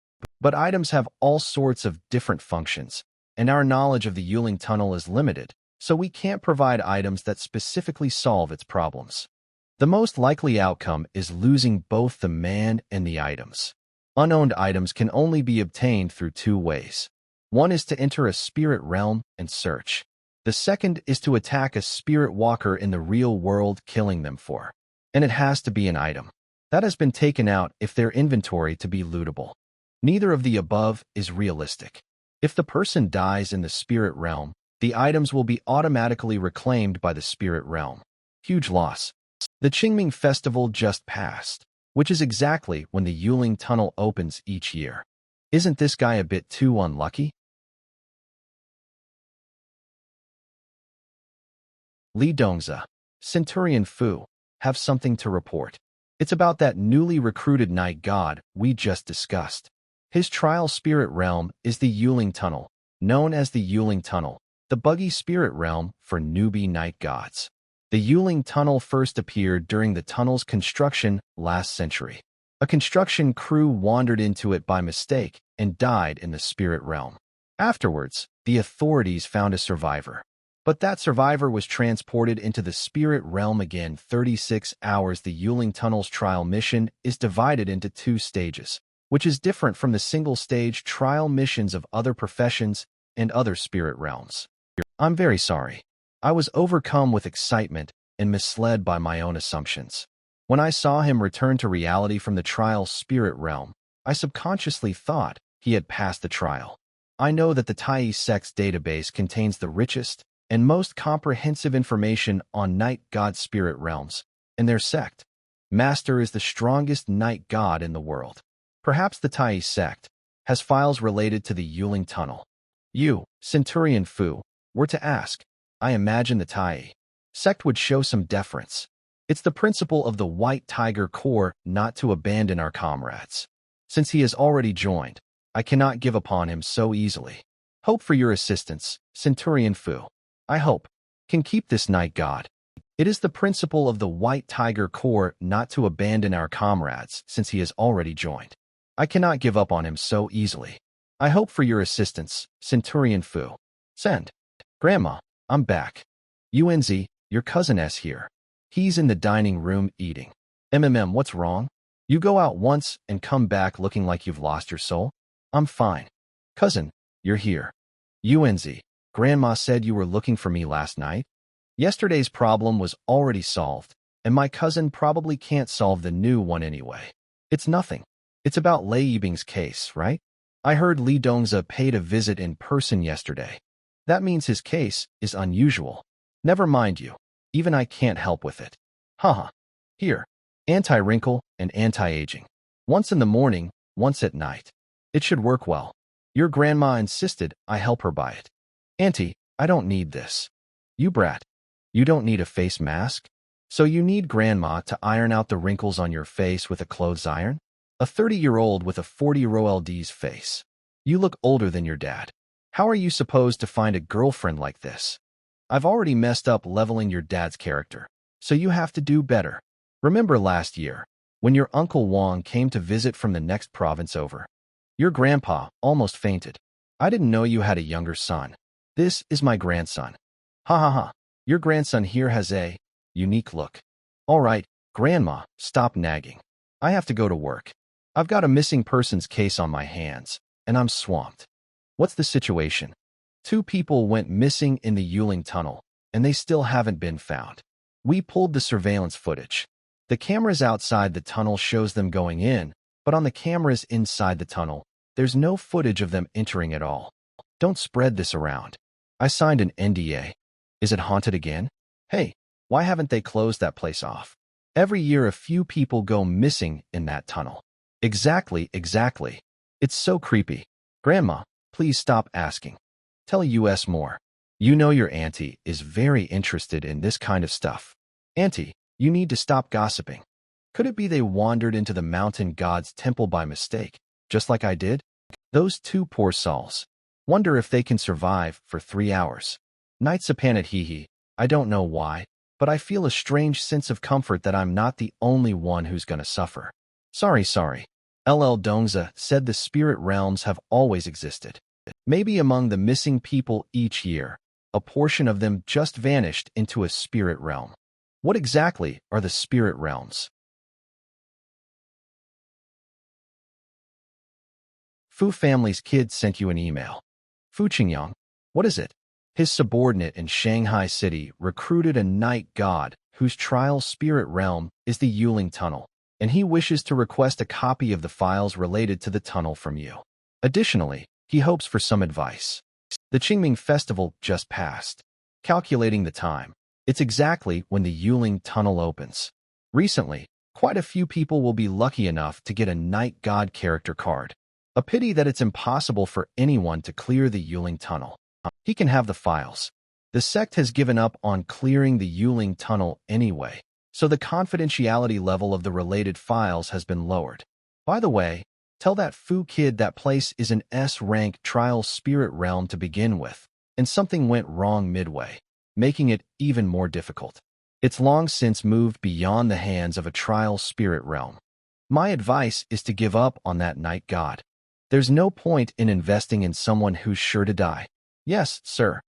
But items have all sorts of different functions, and our knowledge of the Yuling tunnel is limited, so we can't provide items that specifically solve its problems. The most likely outcome is losing both the man and the items. Unowned items can only be obtained through two ways. One is to enter a spirit realm and search. The second is to attack a spirit walker in the real world, killing them for. And it has to be an item that has been taken out if their inventory to be lootable. Neither of the above is realistic. If the person dies in the spirit realm, the items will be automatically reclaimed by the spirit realm. Huge loss. The Qingming festival just passed, which is exactly when the Yuling tunnel opens each year. Isn't this guy a bit too unlucky? Li Dongza, Centurion Fu, have something to report. It's about that newly recruited night god we just discussed. His trial spirit realm is the Yuling tunnel, known as the Yuling tunnel, the buggy spirit realm for newbie night gods. The Yuling tunnel first appeared during the tunnel's construction last century. A construction crew wandered into it by mistake and died in the spirit realm. Afterwards, the authorities found a survivor. But that survivor was transported into the spirit realm again. 36 hours. The Yuling tunnel's trial mission is divided into two stages, which is different from the single-stage trial missions of other professions and other spirit realms. I'm very sorry. I was overcome with excitement and misled by my own assumptions. When I saw him return to reality from the trial spirit realm, I subconsciously thought he had passed the trial. I know that the Tai sect's database contains the richest and most comprehensive information on night god spirit realms, and their sect. Master is the strongest night god in the world. Perhaps the Tai sect has files related to the Yuling tunnel. You, Centurion Fu, were to ask. I imagine the Tai sect would show some deference. It's the principle of the White Tiger Corps not to abandon our comrades. Since he has already joined, I cannot give upon him so easily. Hope for your assistance, Centurion Fu. I hope can keep this night god. It is the principle of the White Tiger Corps not to abandon our comrades since he has already joined. I cannot give up on him so easily. I hope for your assistance, Centurion Fu. Send. Grandma, I'm back. UNZ, your cousin S here. He's in the dining room eating. What's wrong? You go out once and come back looking like you've lost your soul? I'm fine. Cousin, you're here. UNZ, Grandma said you were looking for me last night. Yesterday's problem was already solved, and my cousin probably can't solve the new one anyway. It's nothing. It's about Lei Yibing's case, right? I heard Li Dongza paid a visit in person yesterday. That means his case is unusual. Never mind you. Even I can't help with it. Haha. Here. Anti-wrinkle and anti-aging. Once in the morning, once at night. It should work well. Your grandma insisted I help her buy it. Auntie, I don't need this. You brat. You don't need a face mask? So you need grandma to iron out the wrinkles on your face with a clothes iron? A 30-year-old with a 40-year-old's face. You look older than your dad. How are you supposed to find a girlfriend like this? I've already messed up leveling your dad's character, so you have to do better. Remember last year, when your Uncle Wong came to visit from the next province over? Your grandpa almost fainted. I didn't know you had a younger son. This is my grandson. Ha ha ha. Your grandson here has a unique look. All right, Grandma, stop nagging. I have to go to work. I've got a missing persons case on my hands, and I'm swamped. What's the situation? 2 people went missing in the Yuling Tunnel, and they still haven't been found. We pulled the surveillance footage. The cameras outside the tunnel shows them going in, but on the cameras inside the tunnel, there's no footage of them entering at all. Don't spread this around. I signed an NDA. Is it haunted again? Hey, why haven't they closed that place off? Every year a few people go missing in that tunnel. Exactly. It's so creepy. Grandma, please stop asking. Tell us more. You know your auntie is very interested in this kind of stuff. Auntie, you need to stop gossiping. Could it be they wandered into the mountain god's temple by mistake, just like I did? Those 2 poor souls. Wonder if they can survive for 3 hours. Nightsapanet hee. I don't know why, but I feel a strange sense of comfort that I'm not the only one who's gonna suffer. Sorry. LL Dongza said the spirit realms have always existed. Maybe among the missing people each year, a portion of them just vanished into a spirit realm. What exactly are the spirit realms? Fu family's kid sent you an email. Fu Qingyang, what is it? His subordinate in Shanghai City recruited a night god whose trial spirit realm is the Yuling Tunnel, and he wishes to request a copy of the files related to the tunnel from you. Additionally, he hopes for some advice. The Qingming festival just passed. Calculating the time, it's exactly when the Yuling Tunnel opens. Recently, quite a few people will be lucky enough to get a night god character card. A pity that it's impossible for anyone to clear the Yuling Tunnel. He can have the files. The sect has given up on clearing the Yuling Tunnel anyway, so the confidentiality level of the related files has been lowered. By the way, tell that Fu kid that place is an S-rank trial spirit realm to begin with, and something went wrong midway, making it even more difficult. It's long since moved beyond the hands of a trial spirit realm. My advice is to give up on that night god. There's no point in investing in someone who's sure to die. Yes, sir.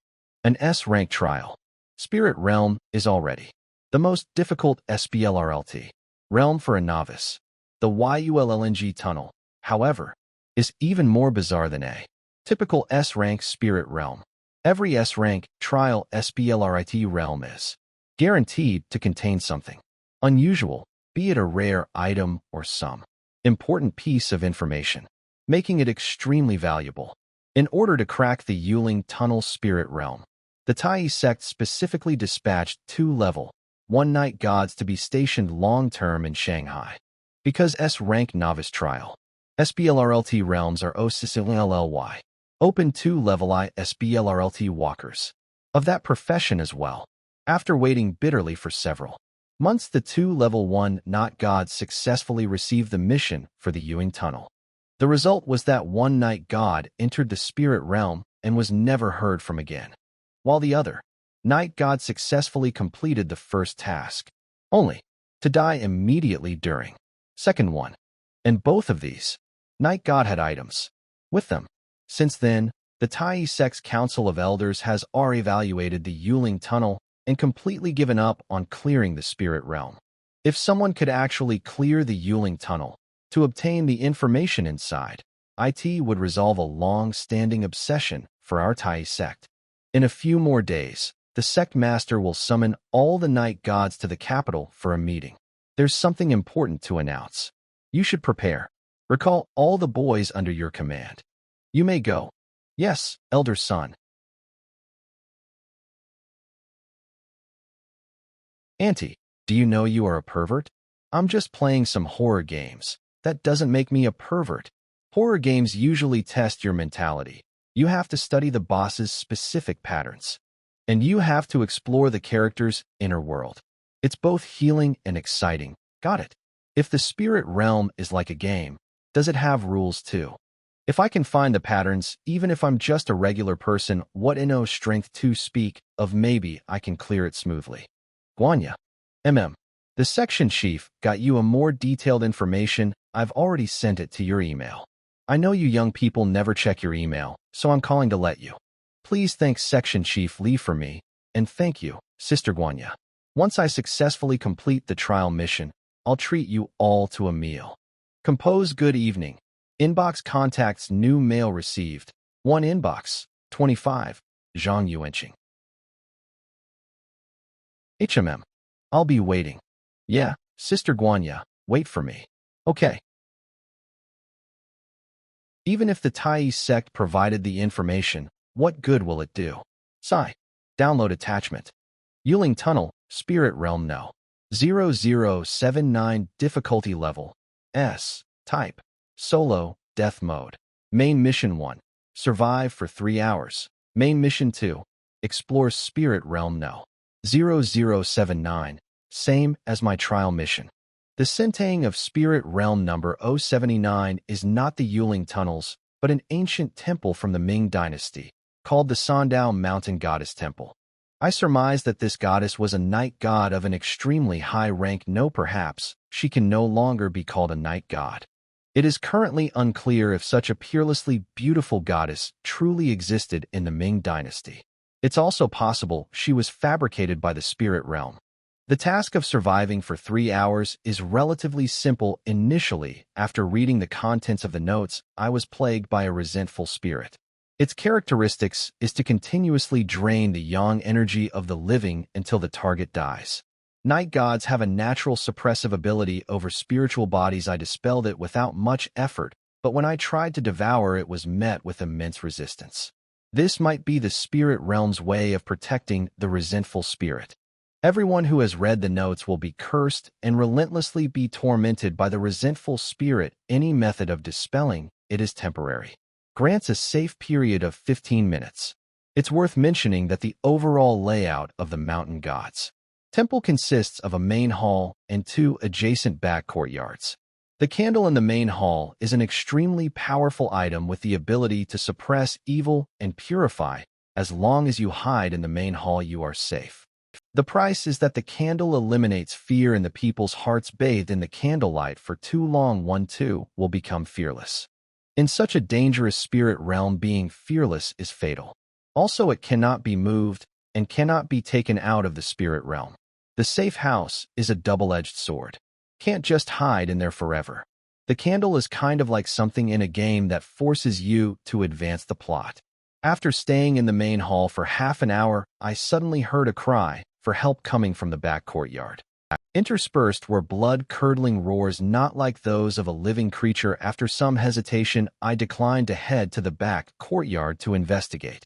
An S-rank trial. Spirit realm is already the most difficult SPLRLT realm for a novice. The Yullng tunnel, however, is even more bizarre than a typical S-rank spirit realm. Every S-rank trial SPLRIT realm is guaranteed to contain something unusual, be it a rare item or some important piece of information, making it extremely valuable. In order to crack the Yuling Tunnel spirit realm, the Tai sect specifically dispatched 2 level 1 night gods to be stationed long-term in Shanghai. Because S-rank novice trial, SBLRLT realms are OCCLLY, open 2 level I SBLRLT walkers of that profession as well. After waiting bitterly for several months, the 2 level 1 not gods successfully received the mission for the Yuling Tunnel. The result was that 1 night god entered the spirit realm and was never heard from again, while the other night god successfully completed the first task, only to die immediately during second one. And both of these night god had items with them. Since then, the Tai sect's Council of Elders has evaluated the Yuling Tunnel and completely given up on clearing the spirit realm. If someone could actually clear the Yuling Tunnel to obtain the information inside, it would resolve a long-standing obsession for our Tai sect. In a few more days, the sect master will summon all the night gods to the capital for a meeting. There's something important to announce. You should prepare. Recall all the boys under your command. You may go. Yes, elder son. Auntie, do you know you are a pervert? I'm just playing some horror games. That doesn't make me a pervert. Horror games usually test your mentality. You have to study the boss's specific patterns, and you have to explore the character's inner world. It's both healing and exciting. Got it? If the spirit realm is like a game, does it have rules too? If I can find the patterns, even if I'm just a regular person, what inno strength to speak of, maybe I can clear it smoothly. Guanya. The section chief got you a more detailed information. I've already sent it to your email. I know you young people never check your email, so I'm calling to let you. Please please thank Section Chief Lee for me, and thank you, Sister Guanya. Once I successfully complete the trial mission, I'll treat you all to a meal. Compose good evening. Inbox contacts new mail received. 1 inbox, 25, Zhang Yuanqing. I'll be waiting. Yeah, Sister Guanya, wait for me. Okay. Even if the Tai sect provided the information, what good will it do? Sigh. Download attachment. Yuling Tunnel, Spirit Realm No. 0079 difficulty level. S. Type. Solo, Death Mode. Main Mission 1. Survive for 3 hours. Main Mission 2. Explore Spirit Realm No. 0079. Same as my trial mission. The centang of Spirit Realm number 079 is not the Yuling Tunnels, but an ancient temple from the Ming Dynasty, called the Sandao Mountain Goddess Temple. I surmise that this goddess was a night god of an extremely high rank. No, perhaps she can no longer be called a night god. It is currently unclear if such a peerlessly beautiful goddess truly existed in the Ming Dynasty. It's also possible she was fabricated by the spirit realm. The task of surviving for 3 hours is relatively simple initially. After reading the contents of the notes, I was plagued by a resentful spirit. Its characteristics is to continuously drain the yang energy of the living until the target dies. Night gods have a natural suppressive ability over spiritual bodies. I dispelled it without much effort, but when I tried to devour it was met with immense resistance. This might be the spirit realm's way of protecting the resentful spirit. Everyone who has read the notes will be cursed and relentlessly be tormented by the resentful spirit. Any method of dispelling it is temporary. Grants a safe period of 15 minutes. It's worth mentioning that the overall layout of the Mountain Gods Temple consists of a main hall and 2 adjacent back courtyards. The candle in the main hall is an extremely powerful item with the ability to suppress evil and purify. As long as you hide in the main hall, you are safe. The price is that the candle eliminates fear in the people's hearts. Bathed in the candlelight for too long, one too will become fearless. In such a dangerous spirit realm, being fearless is fatal. Also, it cannot be moved and cannot be taken out of the spirit realm. The safe house is a double-edged sword. Can't just hide in there forever. The candle is kind of like something in a game that forces you to advance the plot. After staying in the main hall for half an hour, I suddenly heard a cry for help coming from the back courtyard. Interspersed were blood-curdling roars not like those of a living creature. After some hesitation, I declined to head to the back courtyard to investigate.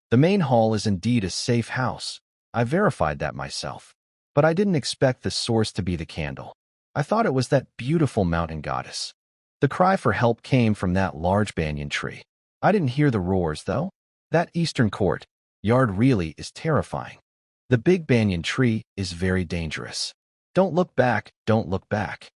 The main hall is indeed a safe house. I verified that myself. But I didn't expect the source to be the candle. I thought it was that beautiful mountain goddess. The cry for help came from that large banyan tree. I didn't hear the roars, though. That eastern court yard really is terrifying. The big banyan tree is very dangerous. Don't look back, don't look back.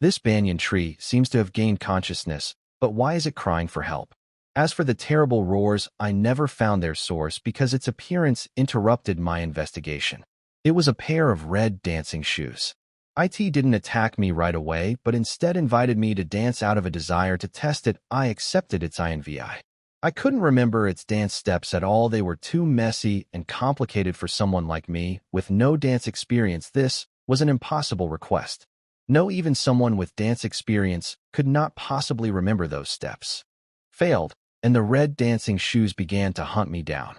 This banyan tree seems to have gained consciousness, but why is it crying for help? As for the terrible roars, I never found their source because its appearance interrupted my investigation. It was a pair of red dancing shoes. IT didn't attack me right away, but instead invited me to dance out of a desire to test it. I accepted its INVI. I couldn't remember its dance steps at all. They were too messy and complicated for someone like me with no dance experience. This was an impossible request. No, even someone with dance experience could not possibly remember those steps. Failed, and the red dancing shoes began to hunt me down.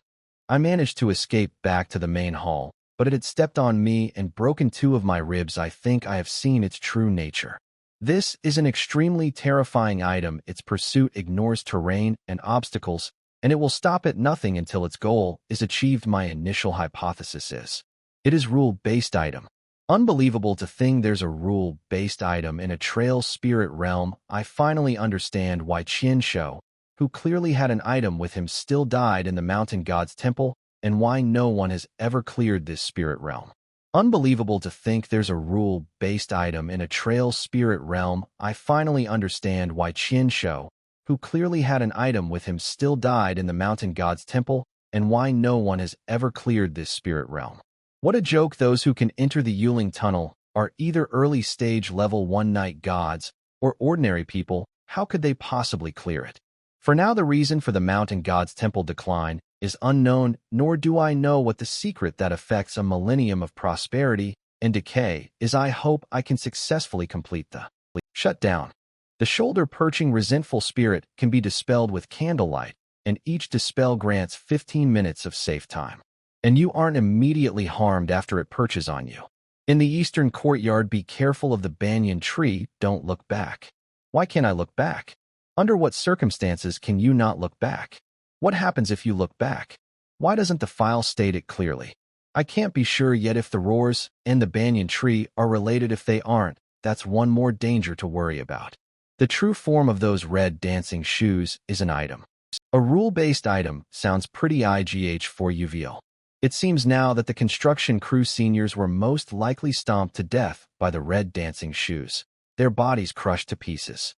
I managed to escape back to the main hall, but it had stepped on me and broken 2 of my ribs. I think I have seen its true nature. This is an extremely terrifying item. Its pursuit ignores terrain and obstacles, and it will stop at nothing until its goal is achieved. My initial hypothesis is it is rule-based item. Unbelievable to think there's a rule-based item in a trail spirit realm. I finally understand why Qian Shou, who clearly had an item with him, still died in the Mountain God's Temple, and why no one has ever cleared this spirit realm. Unbelievable to think there's a rule-based item in a trail spirit realm. I finally understand why Qian Shou, who clearly had an item with him, still died in the Mountain God's Temple, and why no one has ever cleared this spirit realm. What a joke! Those who can enter the Yuling Tunnel are either early stage level 1 night gods or ordinary people. How could they possibly clear it? For now, the reason for the Mountain God's Temple decline is unknown, nor do I know what the secret that affects a millennium of prosperity and decay is. I hope I can successfully complete the shutdown. The shoulder-perching resentful spirit can be dispelled with candlelight, and each dispel grants 15 minutes of safe time. And you aren't immediately harmed after it perches on you. In the eastern courtyard, be careful of the banyan tree, don't look back. Why can't I look back? Under what circumstances can you not look back? What happens if you look back? Why doesn't the file state it clearly? I can't be sure yet if the roars and the banyan tree are related. If they aren't, that's one more danger to worry about. The true form of those red dancing shoes is an item. A rule-based item sounds pretty IGH for UVL. It seems now that the construction crew seniors were most likely stomped to death by the red dancing shoes, their bodies crushed to pieces.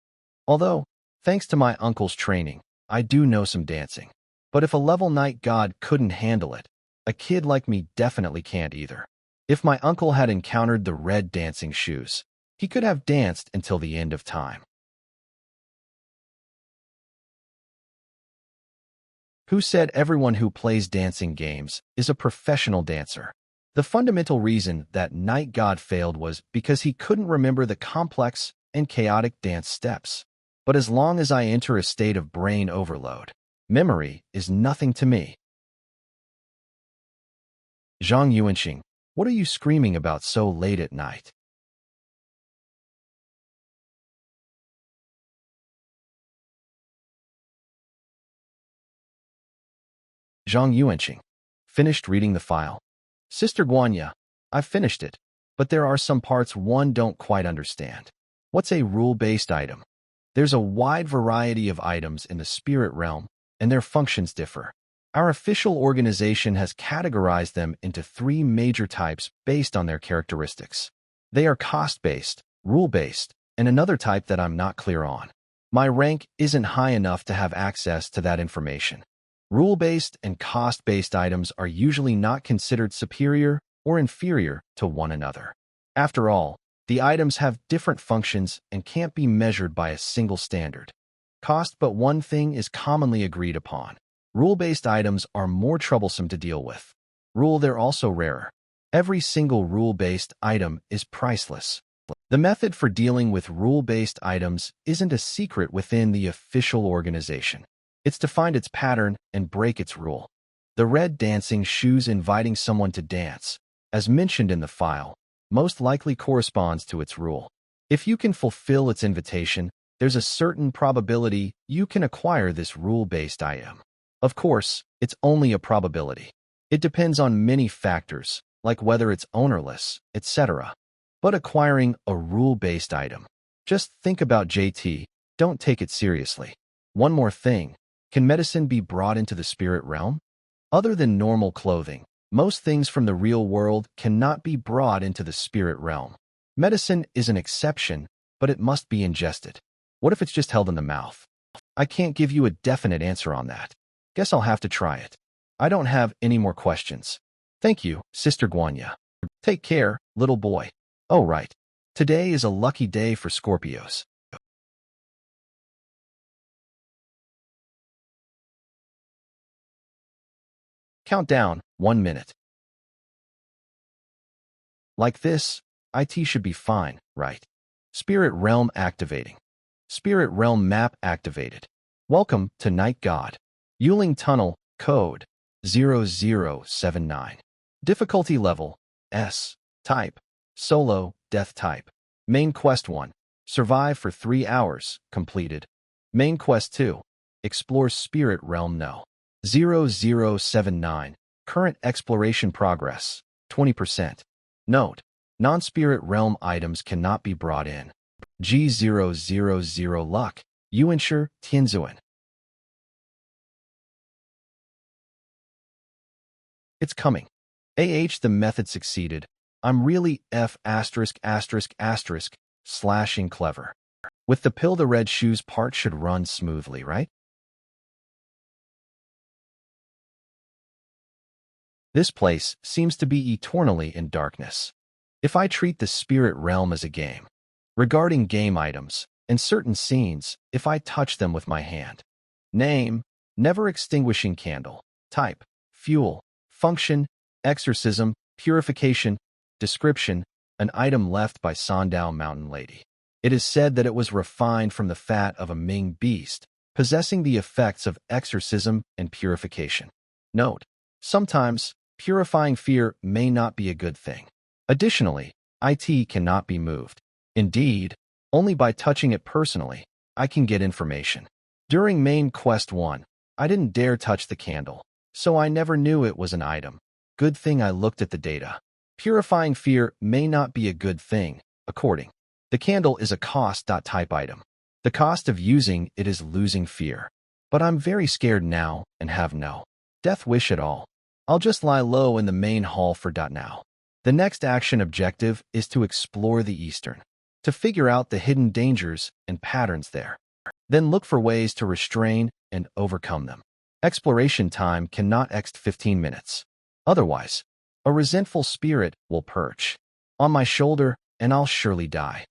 Although, thanks to my uncle's training, I do know some dancing. But if a level night god couldn't handle it, a kid like me definitely can't either. If my uncle had encountered the red dancing shoes, he could have danced until the end of time. Who said everyone who plays dancing games is a professional dancer? The fundamental reason that Night God failed was because he couldn't remember the complex and chaotic dance steps. But as long as I enter a state of brain overload, memory is nothing to me. Zhang Yuanxing, what are you screaming about so late at night? Zhang Yuanxing, finished reading the file. Sister Guanya, I've finished it, but there are some parts one don't quite understand. What's a rule-based item? There's a wide variety of items in the spirit realm, and their functions differ. Our official organization has categorized them into 3 major types based on their characteristics. They are cost-based, rule-based, and another type that I'm not clear on. My rank isn't high enough to have access to that information. Rule-based and cost-based items are usually not considered superior or inferior to one another. After all, the items have different functions and can't be measured by a single standard. Cost but one thing is commonly agreed upon. Rule-based items are more troublesome to deal with. They're also rarer. Every single rule-based item is priceless. The method for dealing with rule-based items isn't a secret within the official organization. It's to find its pattern and break its rule. The red dancing shoes inviting someone to dance, as mentioned in the file, most likely corresponds to its rule. If you can fulfill its invitation, there's a certain probability you can acquire this rule-based item. Of course, it's only a probability. It depends on many factors, like whether it's ownerless, etc. But acquiring a rule-based item, just think about JT, don't take it seriously. One more thing. Can medicine be brought into the spirit realm? Other than normal clothing, most things from the real world cannot be brought into the spirit realm. Medicine is an exception, but it must be ingested. What if it's just held in the mouth? I can't give you a definite answer on that. Guess I'll have to try it. I don't have any more questions. Thank you, Sister Guanya. Take care, little boy. Oh right. Today is a lucky day for Scorpios. Countdown, 1 minute. Like this, IT should be fine, right? Spirit Realm activating. Spirit Realm map activated. Welcome to Night God. Yuling Tunnel, code 0079. Difficulty level, S. Type, solo, death type. Main quest 1, survive for 3 hours, completed. Main quest 2, explore Spirit Realm no. 0079, current exploration progress, 20%. Note, non-spirit realm items cannot be brought in. G000 luck, Yuanshi, Tianzuan. It's coming. The method succeeded. I'm really slashing clever. With the pill, the red shoes part should run smoothly, right? This place seems to be eternally in darkness. If I treat the spirit realm as a game, regarding game items, and certain scenes, if I touch them with my hand. Name, never extinguishing candle. Type: fuel. Function: exorcism, purification. Description: an item left by Sandao Mountain Lady. It is said that it was refined from the fat of a Ming beast, possessing the effects of exorcism and purification. Note: sometimes, purifying fear may not be a good thing. Additionally, it cannot be moved. Indeed, only by touching it personally, I can get information. During main quest 1, I didn't dare touch the candle, so I never knew it was an item. Good thing I looked at the data. Purifying fear may not be a good thing, according. The candle is a cost.type item. The cost of using it is losing fear. But I'm very scared now and have no death wish at all. I'll just lie low in the main hall for now. The next action objective is to explore the eastern, to figure out the hidden dangers and patterns there. Then look for ways to restrain and overcome them. Exploration time cannot exceed 15 minutes. Otherwise, a resentful spirit will perch on my shoulder and I'll surely die.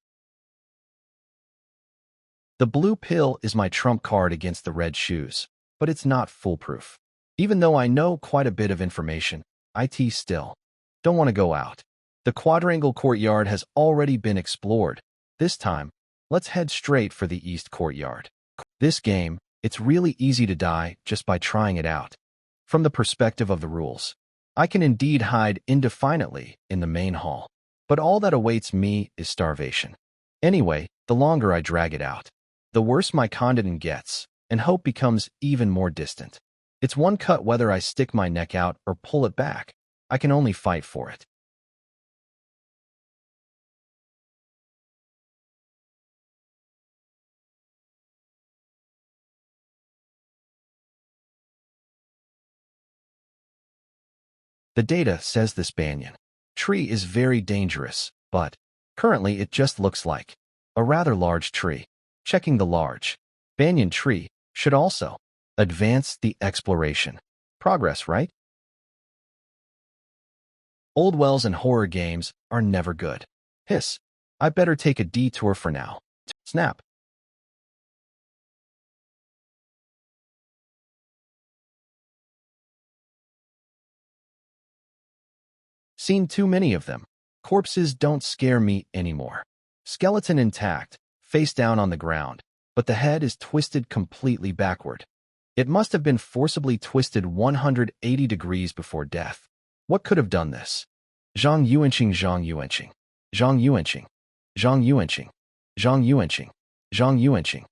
The blue pill is my trump card against the red shoes, but it's not foolproof. Even though I know quite a bit of information, I still don't want to go out. The quadrangle courtyard has already been explored. This time, let's head straight for the east courtyard. This game, it's really easy to die just by trying it out. From the perspective of the rules, I can indeed hide indefinitely in the main hall, but all that awaits me is starvation. Anyway, the longer I drag it out, the worse my condiment gets, and hope becomes even more distant. It's one cut whether I stick my neck out or pull it back. I can only fight for it. The data says this banyan tree is very dangerous, but currently it just looks like a rather large tree. Checking the large banyan tree should also advance the exploration. Progress, right? Old wells and horror games are never good. Hiss. I better take a detour for now. Snap. Seen too many of them. Corpses don't scare me anymore. Skeleton intact, face down on the ground, but the head is twisted completely backward. It must have been forcibly twisted 180 degrees before death. What could have done this? Zhang Yuanqing, Zhang Yuanqing, Zhang Yuanqing, Zhang Yuanqing, Zhang Yuanqing, Zhang Yuanqing,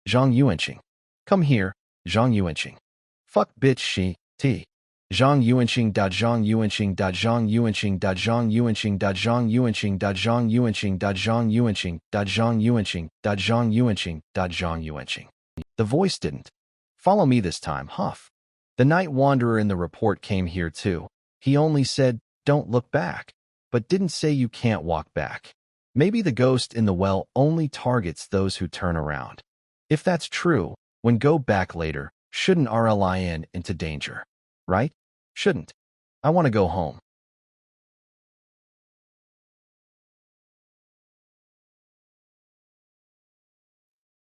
Zhang Yuanqing. Come here, Zhang Yuanqing. Fuck bitch she, t. Zhang Yuanqing. Zhang Yuanqing. Zhang Yuanqing. Zhang Yuanqing. Zhang Yuanqing. Zhang Yuanqing. Zhang Yuanqing. Zhang Yuanqing. Zhang Yuanqing. Zhang Yuanqing. The voice didn't follow me this time, huff. The night wanderer in the report came here too. He only said, don't look back, but didn't say you can't walk back. Maybe the ghost in the well only targets those who turn around. If that's true, when go back later, shouldn't RLIN into danger, right? Shouldn't. I want to go home.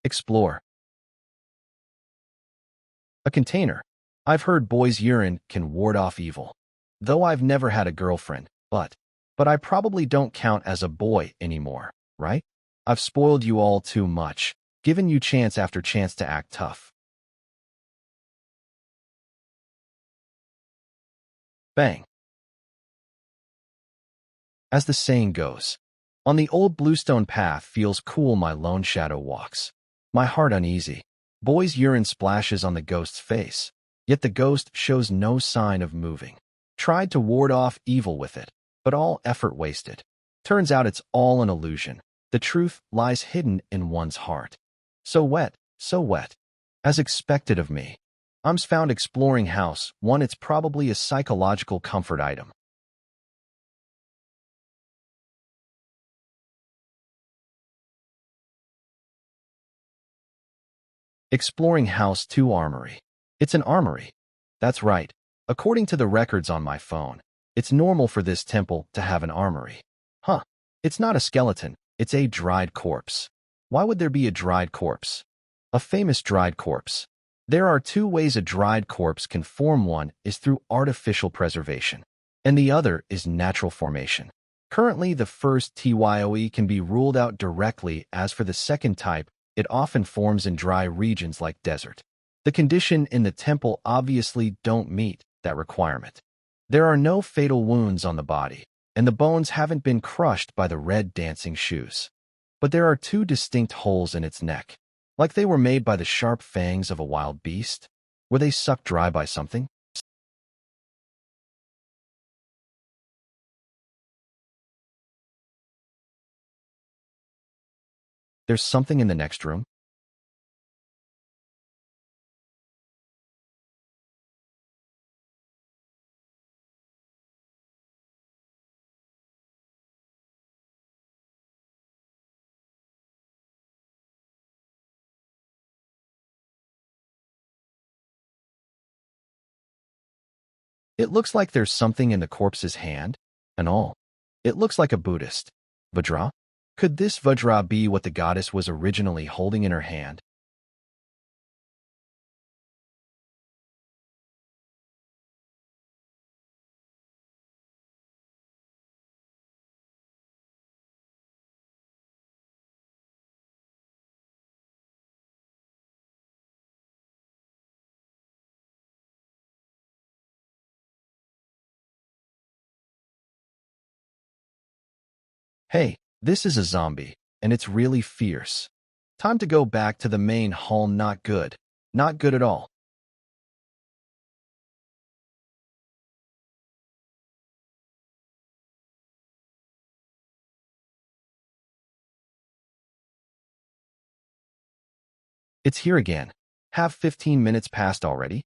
Explore. A container. I've heard boys' urine can ward off evil. Though I've never had a girlfriend, but I probably don't count as a boy anymore, right? I've spoiled you all too much, given you chance after chance to act tough. Bang. As the saying goes, on the old bluestone path feels cool my lone shadow walks. My heart uneasy. Boy's urine splashes on the ghost's face, yet the ghost shows no sign of moving. Tried to ward off evil with it, but all effort wasted. Turns out it's all an illusion. The truth lies hidden in one's heart. So wet, so wet. As expected of me. I'm found exploring house 1. It's probably a psychological comfort item. Exploring house 2 armory. It's an armory. That's right. According to the records on my phone, it's normal for this temple to have an armory. Huh. It's not a skeleton, it's a dried corpse. Why would there be a dried corpse? A famous dried corpse. There are two ways a dried corpse can form. One is through artificial preservation, and the other is natural formation. Currently, the first TYOE can be ruled out directly. As for the second type, it often forms in dry regions like desert. The condition in the temple obviously don't meet that requirement. There are no fatal wounds on the body, and the bones haven't been crushed by the red dancing shoes. But there are two distinct holes in its neck, like they were made by the sharp fangs of a wild beast. Were they sucked dry by something? There's something in the next room. It looks like there's something in the corpse's hand, and all. It looks like a Buddhist. Vajra? Could this Vajra be what the goddess was originally holding in her hand? Hey, this is a zombie, and it's really fierce. Time to go back to the main hall. Not good. Not good at all. It's here again. Have 15 minutes passed already?